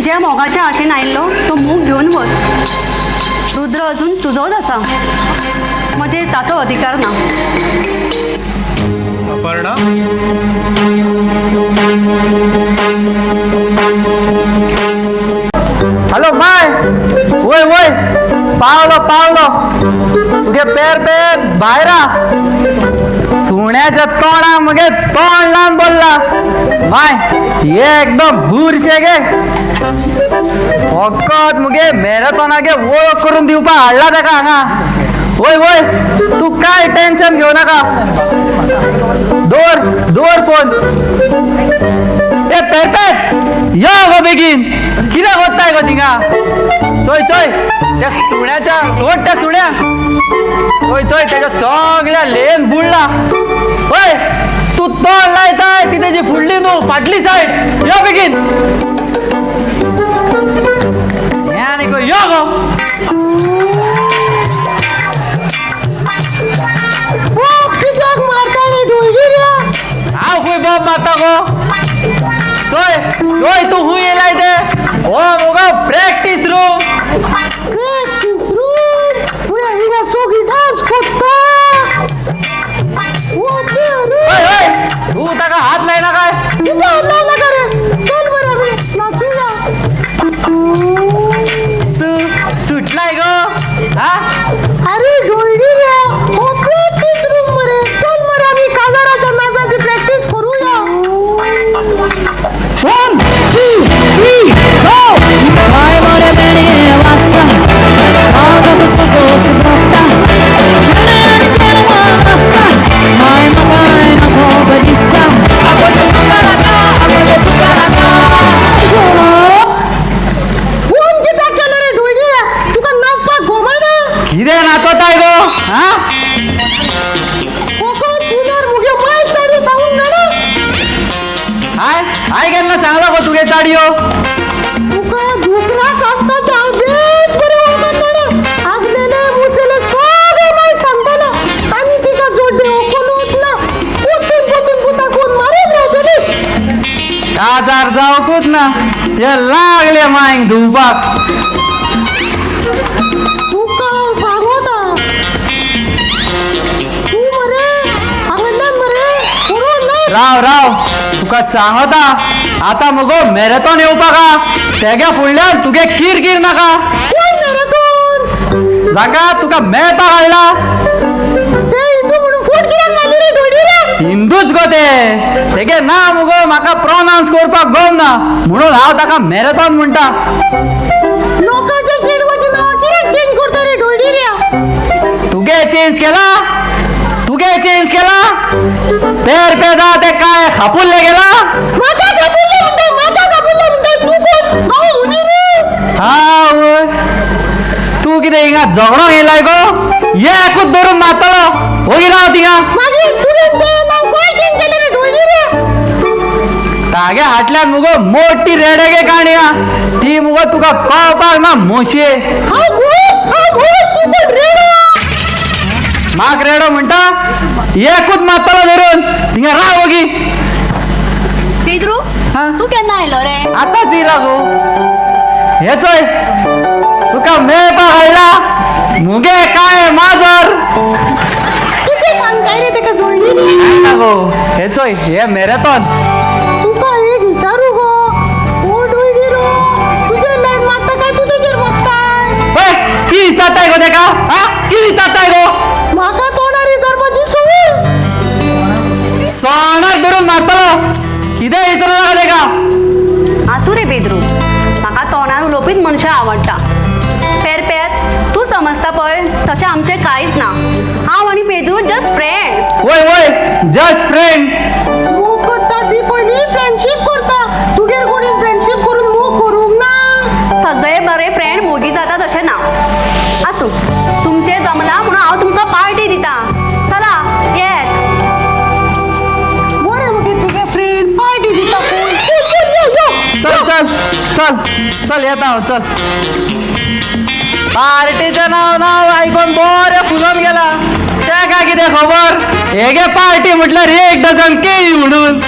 ज्या मोगाच्या आशेन आयिल्लो तो मोग घेवन वच. रुद्र अजून तुजोच आसा. म्हणजे ताचो अधिकार ना. अपर्णा हॅलो माय. वय वय पावलो पावलो. तुगे पेर पेर भायरा. सुण्याच्या तोंडाक मगे तोंड लावन बोलला. माय एकदम बुरशे गे. फकत मुगे मॅरेथॉनागे वळख करून दिवपाक हाडला ताका हांगा. वय वय तू काय टेन्शन घेऊ नाका. दवर फोन. ए पेरपेट यो गो बेगीन. कितें कोत्ताय गो थिंगा? चोय चोय त्या सुण्याच्या सोड त्या सुण्या. चोय चोय तेच्या सगळ्या लेन बुडला. होय तू तोंड लायताय ती तेजी फुडली न्हू फाटली सायड. यो बेगीन. आनी गो यो गो. हांव खंय बॉब मारता गो. चोय चोय तू खूंय येयलाय ते? हो मुगो प्रॅक्टीस रूम. Practice room? तुला हिंगा सोगी डान्स करता? तू ताका हात लायना काय? किती हात लावला का रे? चल बरं नाचूया. काय केलं सांगला गो तुगे चाडयो तुका दुकराक आसताच्या बेस बरो वळखताना आगलेले मुतलेले सगळे माहित सांगताना आणि तिका जोडे ओकोलूच ना पोतून पुता कोण मारत रावतली काजार जावकूच ना हे लागले मांग धुवपाक तुका सांगोता तू मरे आगल्यान मरे पुरो नाही राव तुका सांगता आता मगो मॅरेथॉन येवपाका तेग्या फुडल्यान तुगे किर नाका कोण मॅरेथॉन जाका तुका मेळपाक हाडला ते हिंदू म्हणून फूट किराक मारली रे डोडी रे हिंदूच गो तेगे ना मुगो म्हाका प्रोनाउन्स करपाक गम ना म्हणून हांव ताका मॅरेथॉन म्हणटा लोकांच्या चेडवाची नांव कित्याक चेंज करता रे डोडी रे तुगे चेंज केला तेर पेदा ते काय खापुल्ले गेला माता कापुल्ले म्हणता तू कोण हांव हुनी रे हा तू कितें हिंगा झगडो येयलाय गो एकूच धरून मारतलो होई राव थिंगा मागीर तुवें तें नांव गोंय चेंज केलें रे डोडी रे तागे हाटल्यान मुगो मोठी रेडेगे काणी हा ती मुगो तुका कळपाक ना मोशे हांव घोष तू कोण रेडो माक रेडो म्हणटा एकूच मारतलो धरून थिंगा राव ओगी पेद्रू हा? तू केन्ना आयलो रे आताच येयला गो हेचोय तुका मेळपाक हाडला मुगे काय माजर कितें सांगताय रे तेका डोडी रे ना गो हेचोय हे मॅरेथॉन तुका एक विचारू गो ओ डोडी रो तुजे लायन मारता काय तू तेजेर मारताय होय की विचारताय गो तेका हा की विचारताय गो म्हाका तोंडारी धरपाची सवय सोणाक धरून मारतलो कितें विचारू नाका तेका आसूं रे बेद्रू म्हाका तोंडार उलोवपीच मनशां आवडटा पेर तू समजता पळय तशें आमचें कांयच ना हांव आनी पेद्रू जस्ट फ्रेंड्स वय जस्ट फ्रेंड मोग करता ती पयली फ्रेंडशीप करता तुगेर कोणी फ्रेंडशीप करून मोग करूंक ना सगळे बरे फ्रेंड मोगी जाता तशें ना आसूं तुमचें जमला म्हणून हांव तुमकां पार्टी दिता चला येत बरें मागीर तुगे फ्रेंड पार्टी दिता कोण चल येता हांव चल पार्टीचं नाव आयकून बरें फुलोन गेला तेका कितें खबर हेगे पार्टी म्हटल्यार एक डझन केळी म्हणून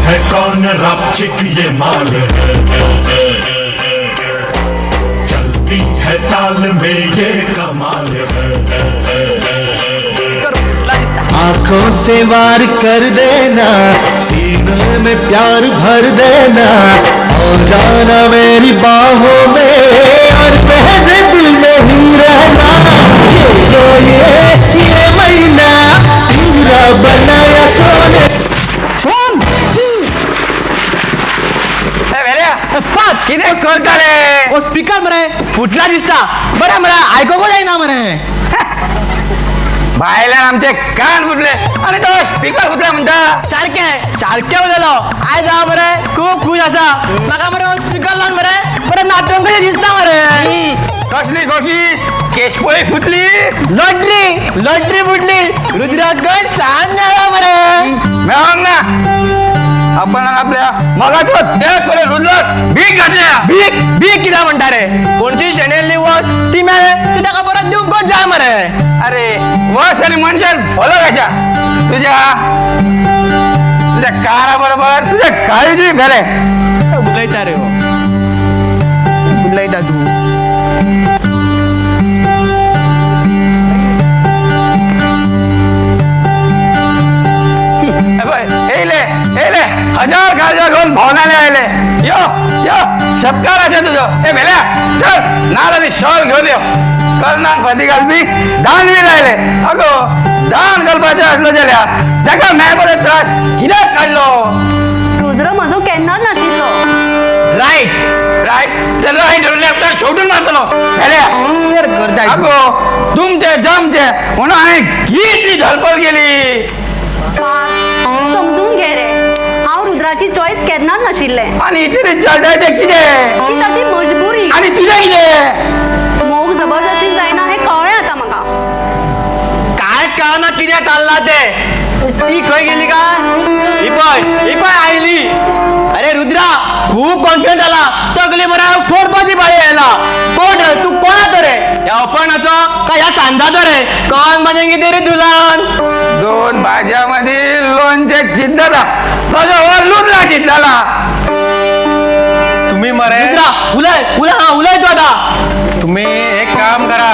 है कौन रापचिक ये माल है चलती है ताल में ये कमाल है आंखों से वार कर देना सीने में प्यार भर देना और जाना मेरी बाहों में और बहने दिल में ही रहना ये लो ये महीना पिंजरा बनाया सोने कितें करता रे स्पीकर मरे फुटला दिसता बरें मरे आयकोंक जायना मरे भायल्यान आमचे कान फुटले आणि तो स्पीकर फुटला म्हणता सारखे उलयलो आयज हांव मरे खूब खूश आसा म्हाका मरे स्पीकर लावन मरे बरें नाचूंक कशें दिसता मरे कसली केशपोळी फुटली लॉटरी फुटली रुद्राक सांग मेळ्ळा मरे मेळोंक ना आपण आपल्या मगाचो त्याग करून रुजलात भीक घातल्या भीक कित्याक म्हणटा रे कोणची शेणेल्ली वस्त ती मेळे ती ताका परत दिवंकच जाय मरे अरे वस आणि मनशान फॉलो कशा तुझ्या कारा बरोबर तुझ्या काळजी बरे उलयता रे उलयता तू येले हजार काळजा घेऊन भावनाने आले यो सत्कार असे तुझं हे भेल्या चल नाला शॉल घेऊन ये कलनान फती घालपी दान बी राहिले अगो दान घालपाचें आसलो जाल्यार ताका मेळपाचो त्रास कित्याक काडलो रुद्र म्हजो केन्नाच नाशिल्लो राईट तर राईट लेफ्टार शेवटून मारतलो भेल्या अगो तुमचे जमचे म्हणून हांवें कितली धडपड केली समजून समजून घे रे, हांव रुद्राची चॉईस केन्नाच नाशिल्ले. आणि इतली चलतायचे कितें ती ताची मजबुरी. आणि तुझें कितें मोग जबरदस्तीन जायना हें कळ्ळें आतां म्हाका. कांयच कळना कितें चालला ते. ती खंय गेली काय ही पळय आयली. अरे रुद्रा खूप कॉन्फिडंट जाला. तगली मरा फोडपाची पाळी आयला. कोण रे तू कोणाचो रे? ह्या अपणाचो का ह्या सांजाचो रे? कोण म्हणजे कितें रे तुलान? दोन भाज्यामध्ये लोणचे चिंतता ताजो वर लुरला चिंतला. तुम्ही मरे उलय तू आता. तुम्ही एक काम करा,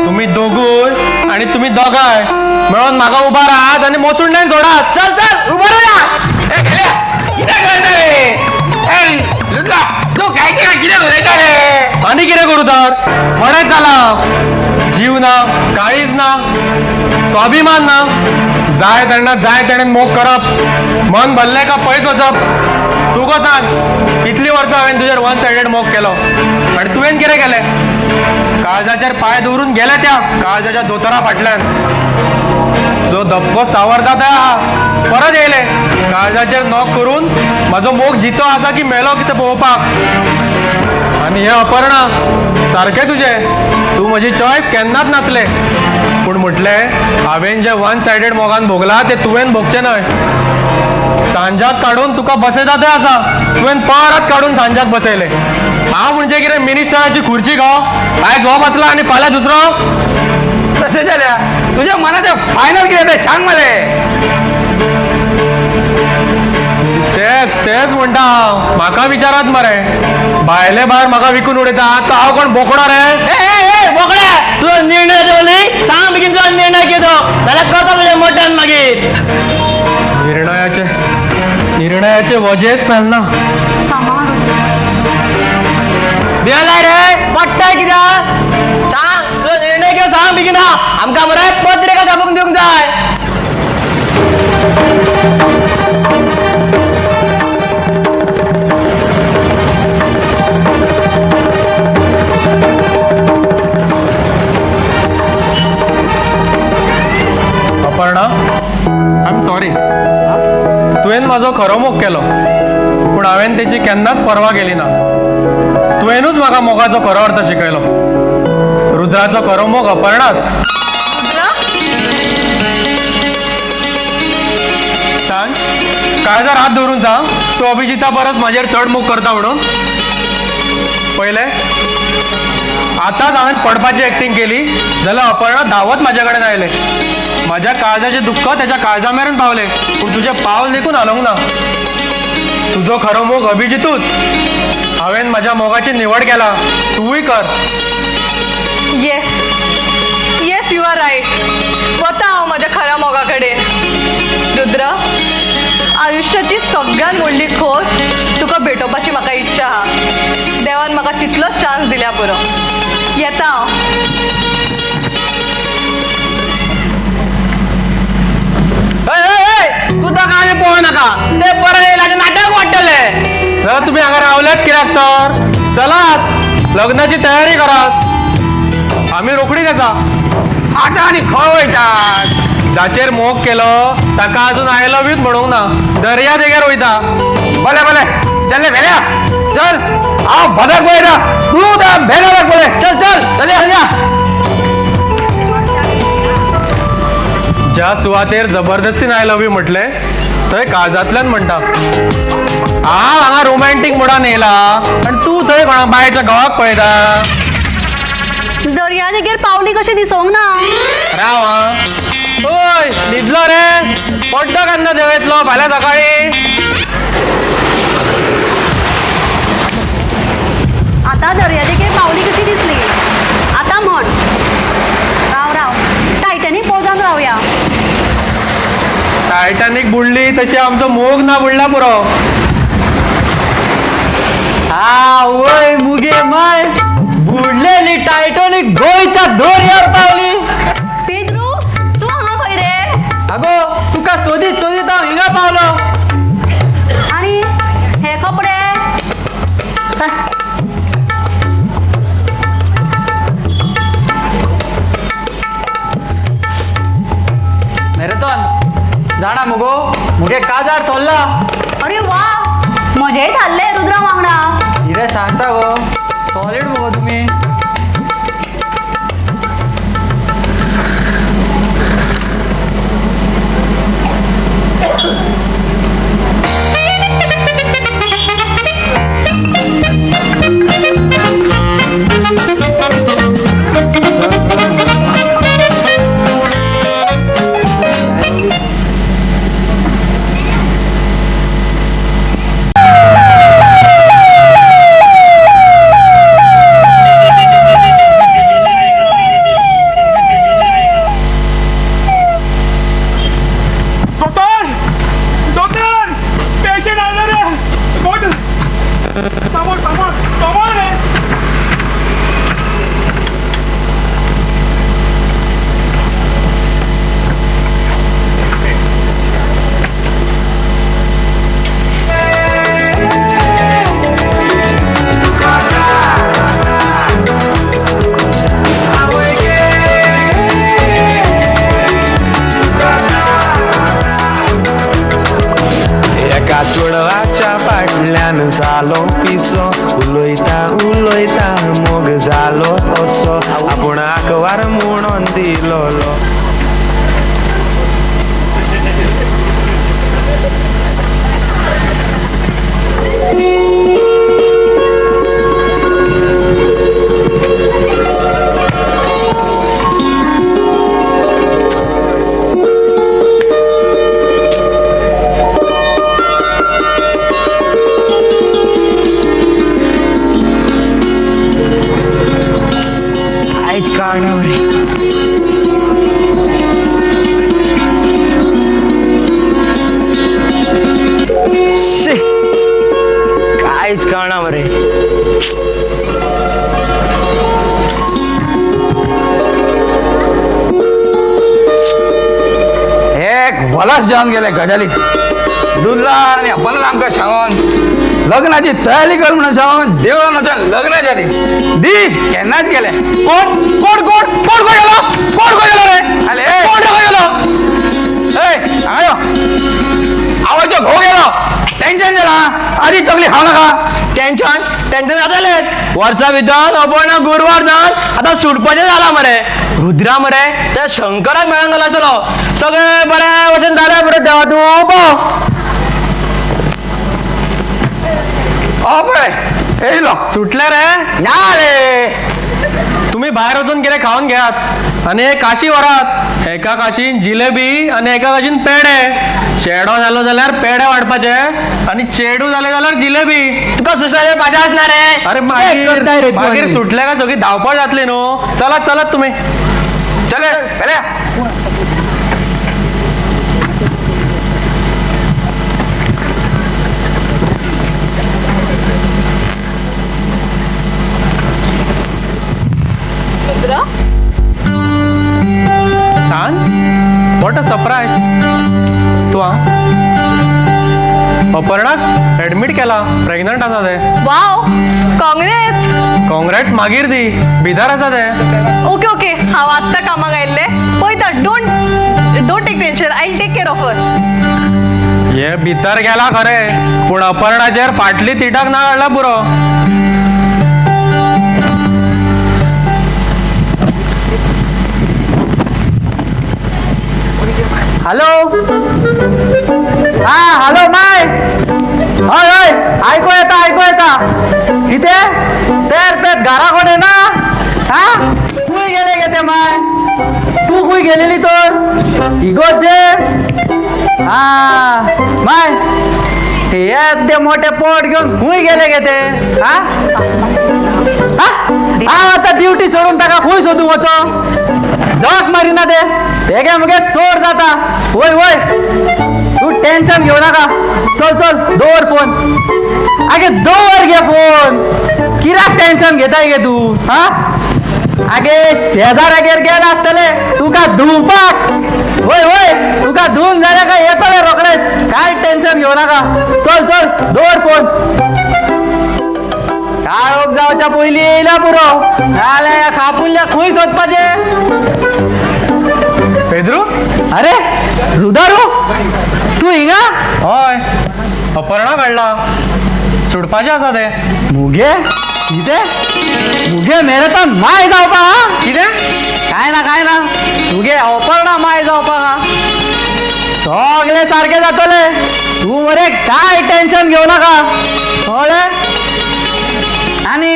तुम्ही दोघूय आणि तुम्ही दोगाय मिळून म्हाका उभा राहात आणि मोसुंड्यान सोडात. चल चल उभा राहा. कितें करता रे? लुटला तू काय कितें उलयता रे? आणि कितें करू तर? मरेच जाला. जीव ना, काळीज ना, स्वाभिमान ना. जाय तेन्ना जाय तेणेन मोग करप, मन भरलें का पयस वचप. तू गो सांग, इतली वर्सां हांवें तुजेर वन सायडेड मोग केलो आनी तुवें कितें केलें? काळजाचेर पांय दवरून गेले त्या काळजाच्या दोतोरा फाटल्यान. जो धपको सावरता ते आहा परत येयले काळजाचेर नॉक करून म्हाजो मोग जितो आसा की मेलो कितें पळोवपाक. आनी हे अपर्णा सारकें तुजें, तू म्हजी चॉयस केन्नाच नासले. पूण म्हटलें हांवें जे वन सायडेड मोगान भोगला ते तुवें भोगचें न्हय. सांजाक काडून तुका बसयता तें आसा, तुवें परत काडून सांजाक बसयले. हांव म्हणजे कितें मिनिस्टराची खुर्ची गो? आयज हो बसला आनी फाल्यां दुसरो? तशें जाल्या तुज्या मनाचें फायनल कितें तें सांग मरे. तेच म्हणटा हांव. म्हाका विचारात मरे, भायले भायर म्हाका विकून उडयता तो हांव कोण बोकडो रे? बोकड्या तुजो निर्णय दवरली सांग बेगीन तुजो निर्णय कितो जाल्यार करता तुजें मटण मागीर. निर्णयाचे वजेच पेलना. सांबाळ भियलाय रे पट्टाय कित्याक? सांग तुजो निर्णय कितें सांग बेगीन. आमकां मरे पत्रिका छापूंक दिवंक जाय. Aparna, I am sorry. तुवें म्हाजो खरो मोग केलो पूण हांवें तेची केन्नाच पर्वा केली ना. तुवेंनूच म्हाका मोगाचो खरो अर्थ शिकयलो. रुद्राचो खरो मोग अपर्णाच. सांग, काळजार हात धरून सांग, तू अभिजिता परस म्हाजेर चड मोग करता म्हणून. पयले आतांच हांवें पडपाची एक्टिंग केली जाल्यार अपर्णा धांवत म्हाजे कडेन आयले. माझ्या काळजाचे दुःख त्याच्या काळजा मेरेन पावले पूण तुझे पावल देखून हलवंक ना. तुझो खरो मोग अभिजितूच. हांवें म्हाज्या मोगाची निवड केला, तूंय कर. Yes you are right. वता हांव म्हाज्या खऱ्या मोगा कडेन. रुद्र, आयुश्याची सगळ्यात व्हडली खोस तुका भेटोवपाची म्हाका इच्छा आहा. देवान म्हाका तितलोच चान्स दिल्या पुरो. येता हांव. तू ताका आनी पळोवं नाका. ते परत येयला आनी नाटक वाडटले. जाल्यार तुम्ही हांगा रावल्यात कित्याक तर? चलात लग्नाची तयारी करात. आम्ही रोखडीच येता. आतां आनी खंय वयतात? जाचेर मोग केलो ताका अजून आय लव्ह यूच म्हणूंक ना. दर्या देगेर वयता. भले चल भेल्या चल. हांव भदक पळयता तूं त्या भेण्याक पळय. चल चल ज्या सुवातेर जबरदस्तीन आय लव्ह यू म्हटले थंय काळजांतल्यान म्हणटा. हांव हांगा रोमॅन्टीक मुडान येयला आनी तूं थंय कोणा बायच्या घोवाक पळयता. दर्या देगेर पावली कशी दिसोंक ना. राव हां. ओय न्हिदलो रे? पड्डो केन्ना देंवयतलो? फाल्यां सकाळी. आता दर्या देगेर पावली कशी दिसली? आता म्हण. राव टायटॅनिक पोजान रावया. टायटॅनिक बुडली तशी आमचो मोग ना बुडला पुरो. वय मुगे माय बुडलेली टायटॅनिक गोंयच्या दर्यार पावली. पेद्रू, तू हांगा खंय रे? आगो तुका सोदीत हांव हिंगा पावलो. आणि हे कपडे? मेरेतोन जाणा मुगो हिरे काजार थोल्ला अरे वा मजे चाललंय रुद्र वांगडा. हिरे सांगता गो सॉलिड मगो तुम्ही. चोडवाच्या फाटल्यान जालो पिसो उलोयता उलोयता मोग जालो असो आपुणाक वार म्हणून दिलो. काहीच कळणार रे. एक भलाच जाऊन गेले गजाली दुल्ला आणि आपण आमकां सांगून लग्नाची तयारी कर म्हणून सांगून देवळान वचून लग्न जाली दीस केन्नाच गेले. कोण कोण कोण कोण खंय गेलो कोण खंय गेलो रे आले कोण खंय गेलो ए हांगा यो आवाजो घोव गेलो टेन्शन जाला आधी तगली खाव नाका. टेन्शन टेन्शन जातले वर्सा भितर अपर्ण गुरुवार जावन आतां सुटपाचें जाला मरे. रुद्रा मरे त्या शंकराक मेळून गेलो आसलो सगळे बरे वचून जाले बरे देवा तूं पळय येयलो सुटले रे ना रे. तुम्ही बाहेर वचून कितें खावन घेयात आनी एक काशी व्हरात. एका काशीन जिलेबी आनी एका काशीन पेडे. चेडो जालो जाल्यार पेडे वाडपाचे आनी चेडू जाले जाल्यार जिलेबी. तुका सुसाचे भाशा आसना रे. अरे मागीर सुटले काय सगळी धावपळ जातली न्हू. चलात चलात तुम्ही चले चले. छान व्हॉट अ सरप्राईज. तू अपर्णाक ऍडमिट केला प्रेग्नंट आसा ते. वाव काँग्रेस. काँग्रेट्स मागीर दी भितर आसा ते. ओके ओके हांव आत्तां कामाक आयिल्ले पळयता. Don't take tension I will take care of her. हे भितर गेला खरे पूण अपर्णाचेर फाटली तिटक ना काडला पुरो. हॅलो हा हॅलो माय. हय हय ऐकू येता किते तेर पेट घरा कोण ना. हा खूय गेले गे ते माय. तू खूय गेलेली तर इगोत जे. हा माय ते मोठे पोट घेऊन खूय गेले गे ते. हा आता ड्युटी सोडून ताका खूय सोदू वचो. जग मारिना ते तेगे मुगे चोर जाता. वय वय तू टेन्शन घेऊ नका. चल चल दवर फोन. आगे दवर घे फोन. कित्याक टेन्शन घेताय गे तू. हा आगे शेजाऱ्यागेर गेला आसतले तुका धुवपाक. वय वय तुका धुवन जाल्या काय येतले रोकडेच. काय टेन्शन घेऊ नका. चल चल दवर फोन. काळोख जावच्या पयलीं येयला पुरो नाल्या खापुल्ल्या खूंय सोदपाचे. पेद्रू अरे रुदारू तू हिंगा अपर्णा काढला सुटपाचे आसा ते मुगे किते मुगे मेरे तर माय जावपा हा कितें काय ना तुगे अपर्णा माय जावपा हा सगळे सारखे जातले तू मरे काय टेन्शन घेऊ नका कळ्ळे आणि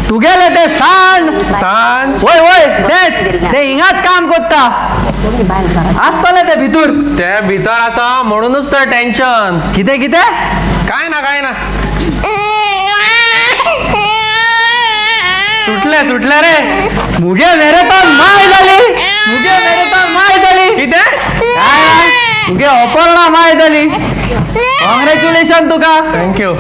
तुगेले ते सांड सांड होय होय तेच ते हिंगाच काम करता असतले ते भितूर ते भितर आसा म्हणूनच तर टेन्शन किते काय ना सुटले रे मुगे मेरे तर माय झाली कितें काय नाही, तुगे अपर्णा माय झाली कॉंग्रॅच्युलेशन तुका थँक्यू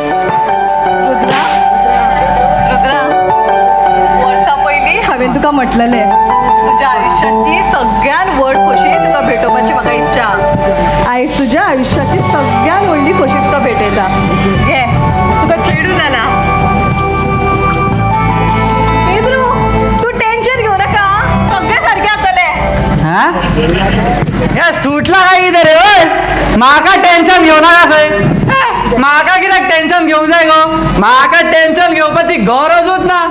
रुद्रा रुद्रा वर्सा पयलीं हांवें तुका म्हटलेलें तुज्या आयुश्याची सगळ्यान व्हड खोशी तुका भेटोवपाची म्हाका इच्छा आयज तुज्या आयुश्याची सगळ्यान व्हडली खोशी तुका भेटयता घे तुका चेडू जाला पेद्रू तू टेन्शन घेऊ नाका सगळें सारकें जातलें हा हे सुटला काय कितें रे होय म्हाका टेन्शन घेऊ नका खंय म्हाका कित्याक टेन्शन घेवंक जाय गो म्हाका टेन्शन घेवपाची गरजूच ना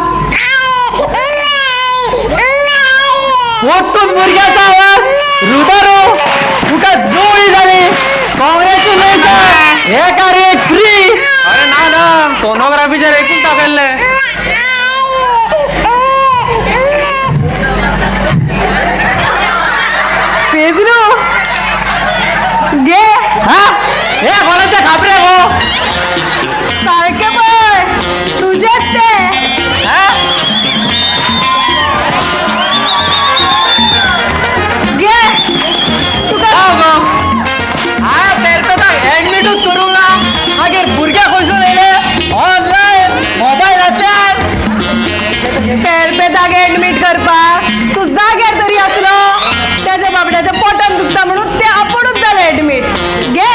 पोट्टून भुरग्याचा आवाज रुदारू तुका जोळी झाली कॉंग्रॅच्युलेशन हे कार्य फ्री अरे ना सोनोग्राफीचे रेकून टाकले पेद्रू घे हा हे कोणाचे खापरे गो सारकें पळय तुजेच ते घे तुका ऍडमिटूच करूंक ना मागीर भुरग्या खंयसून येयले ऑनलायन मोबायलांतल्यान पेरपेदाक एडमीट करपाक तूं जाग्यार तरी आसलो त्याच्या बाबड्याच्या पोटान दुखता म्हणून ते आपुणूच जालें एडमीट घे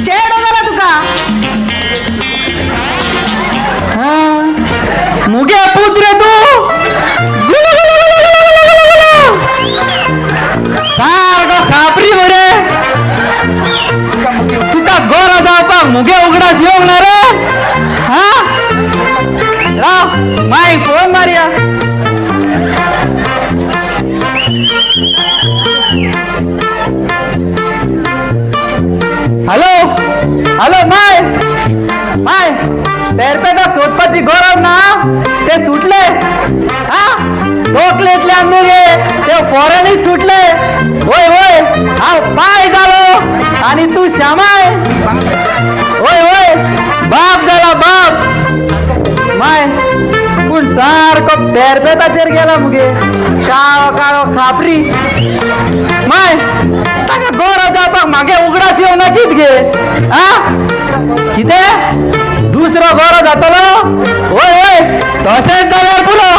चेडो जाला तुका मुगे पुत्र तू सारको खापरी मरे तुका गोरा जावपाक मुगे उगडास येवंक ना रे हा राव मायक फोन मारया हॅलो माय पेरपेदाक सोदपाची गरज ना ते सुटले हा तोकलेतल्यान मुगे ते फॉरेनीच सुटले होय हांव पाय जालो आणि तू श्यामाय होय बाप जाला बाप माय पूण सारको पेरपेदाचेर गेला मुगे काळो खापरी माय ताका गरज जावपाक म्हागे उगडास येवना कित गे आ कितें दुसरो गरो जातलो होय तशेंच जाल्यार पुरो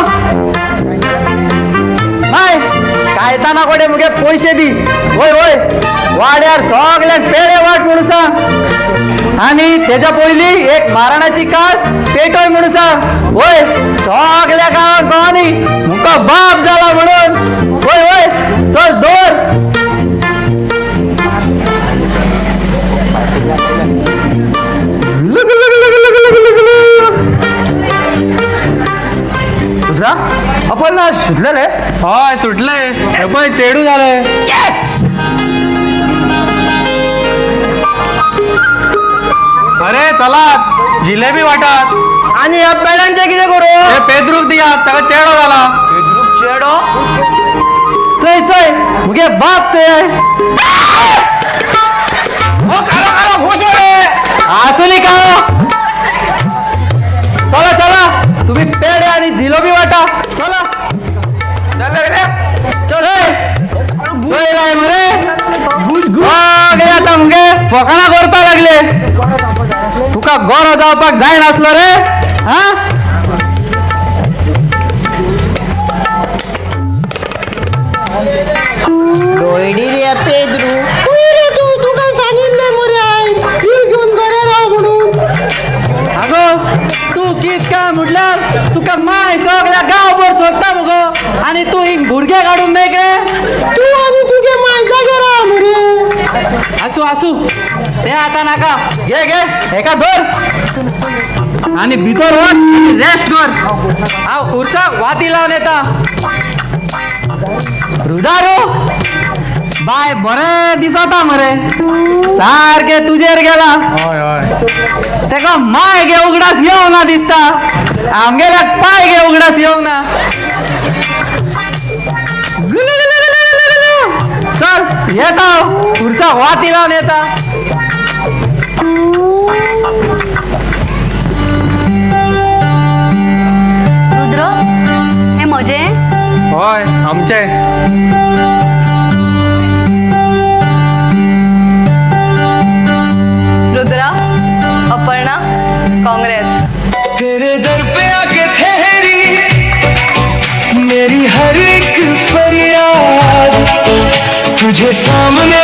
माय कायताना कोडे मुगे पयशे दी होय वाड्यार सगळ्यांक पेडे वाट म्हणून सांग आणि तेच्या पयलीं एक मारणाची कास पेटोय म्हणून सांग होय सगळ्या गांवांक कळनी मुका बाप जाला म्हणून होय चल दवर आपण सुटलेले हय सुटले हे पळय चेडू झाले अरे चलात जिलेबी वाटात आणि या पेड्यांचे कितें करू हे पेद्रूक दियात ताका चेडो जाला चेडो चय मुगे बाप चय कालो घुस आसुली का चला तुम्ही पेडे आणि जिलेबी वाटा चला आता मुगे फकाणा करपा लागले तुका गोरो जावपाक जाय नासलो रे हा डोयडी रे पेद्रू रे तू काय सांगितले मोरे आई ही घेऊन घरा राव म्हणून अगो तू कित काय म्हटल्यार तुका माय सगळ्या गावभर सोदता मुगो आणि तू हिंग भुरगे काढून मेळगे तू आणि तुगे माय जागे राव मोरे असू असू ते आता नाका घे घे एका धर आणि भितर रेस्ट कर हा खुर्सा वाती लावून येता रुदारो बाय बरे दिसता मरे सारखे तुझेर गेला तेका माय गे उगडास येऊ ना दिसता आमगेल्या पाय गे उगडास येऊ ना चल येता खुर्सा वाती लावून येता रुद्र हे मजे होय आमचे रुद्रा अपर्णा काँग्रेस तेरे दर पे आके ठहरी मेरी हर एक फरियाद तुझे सामने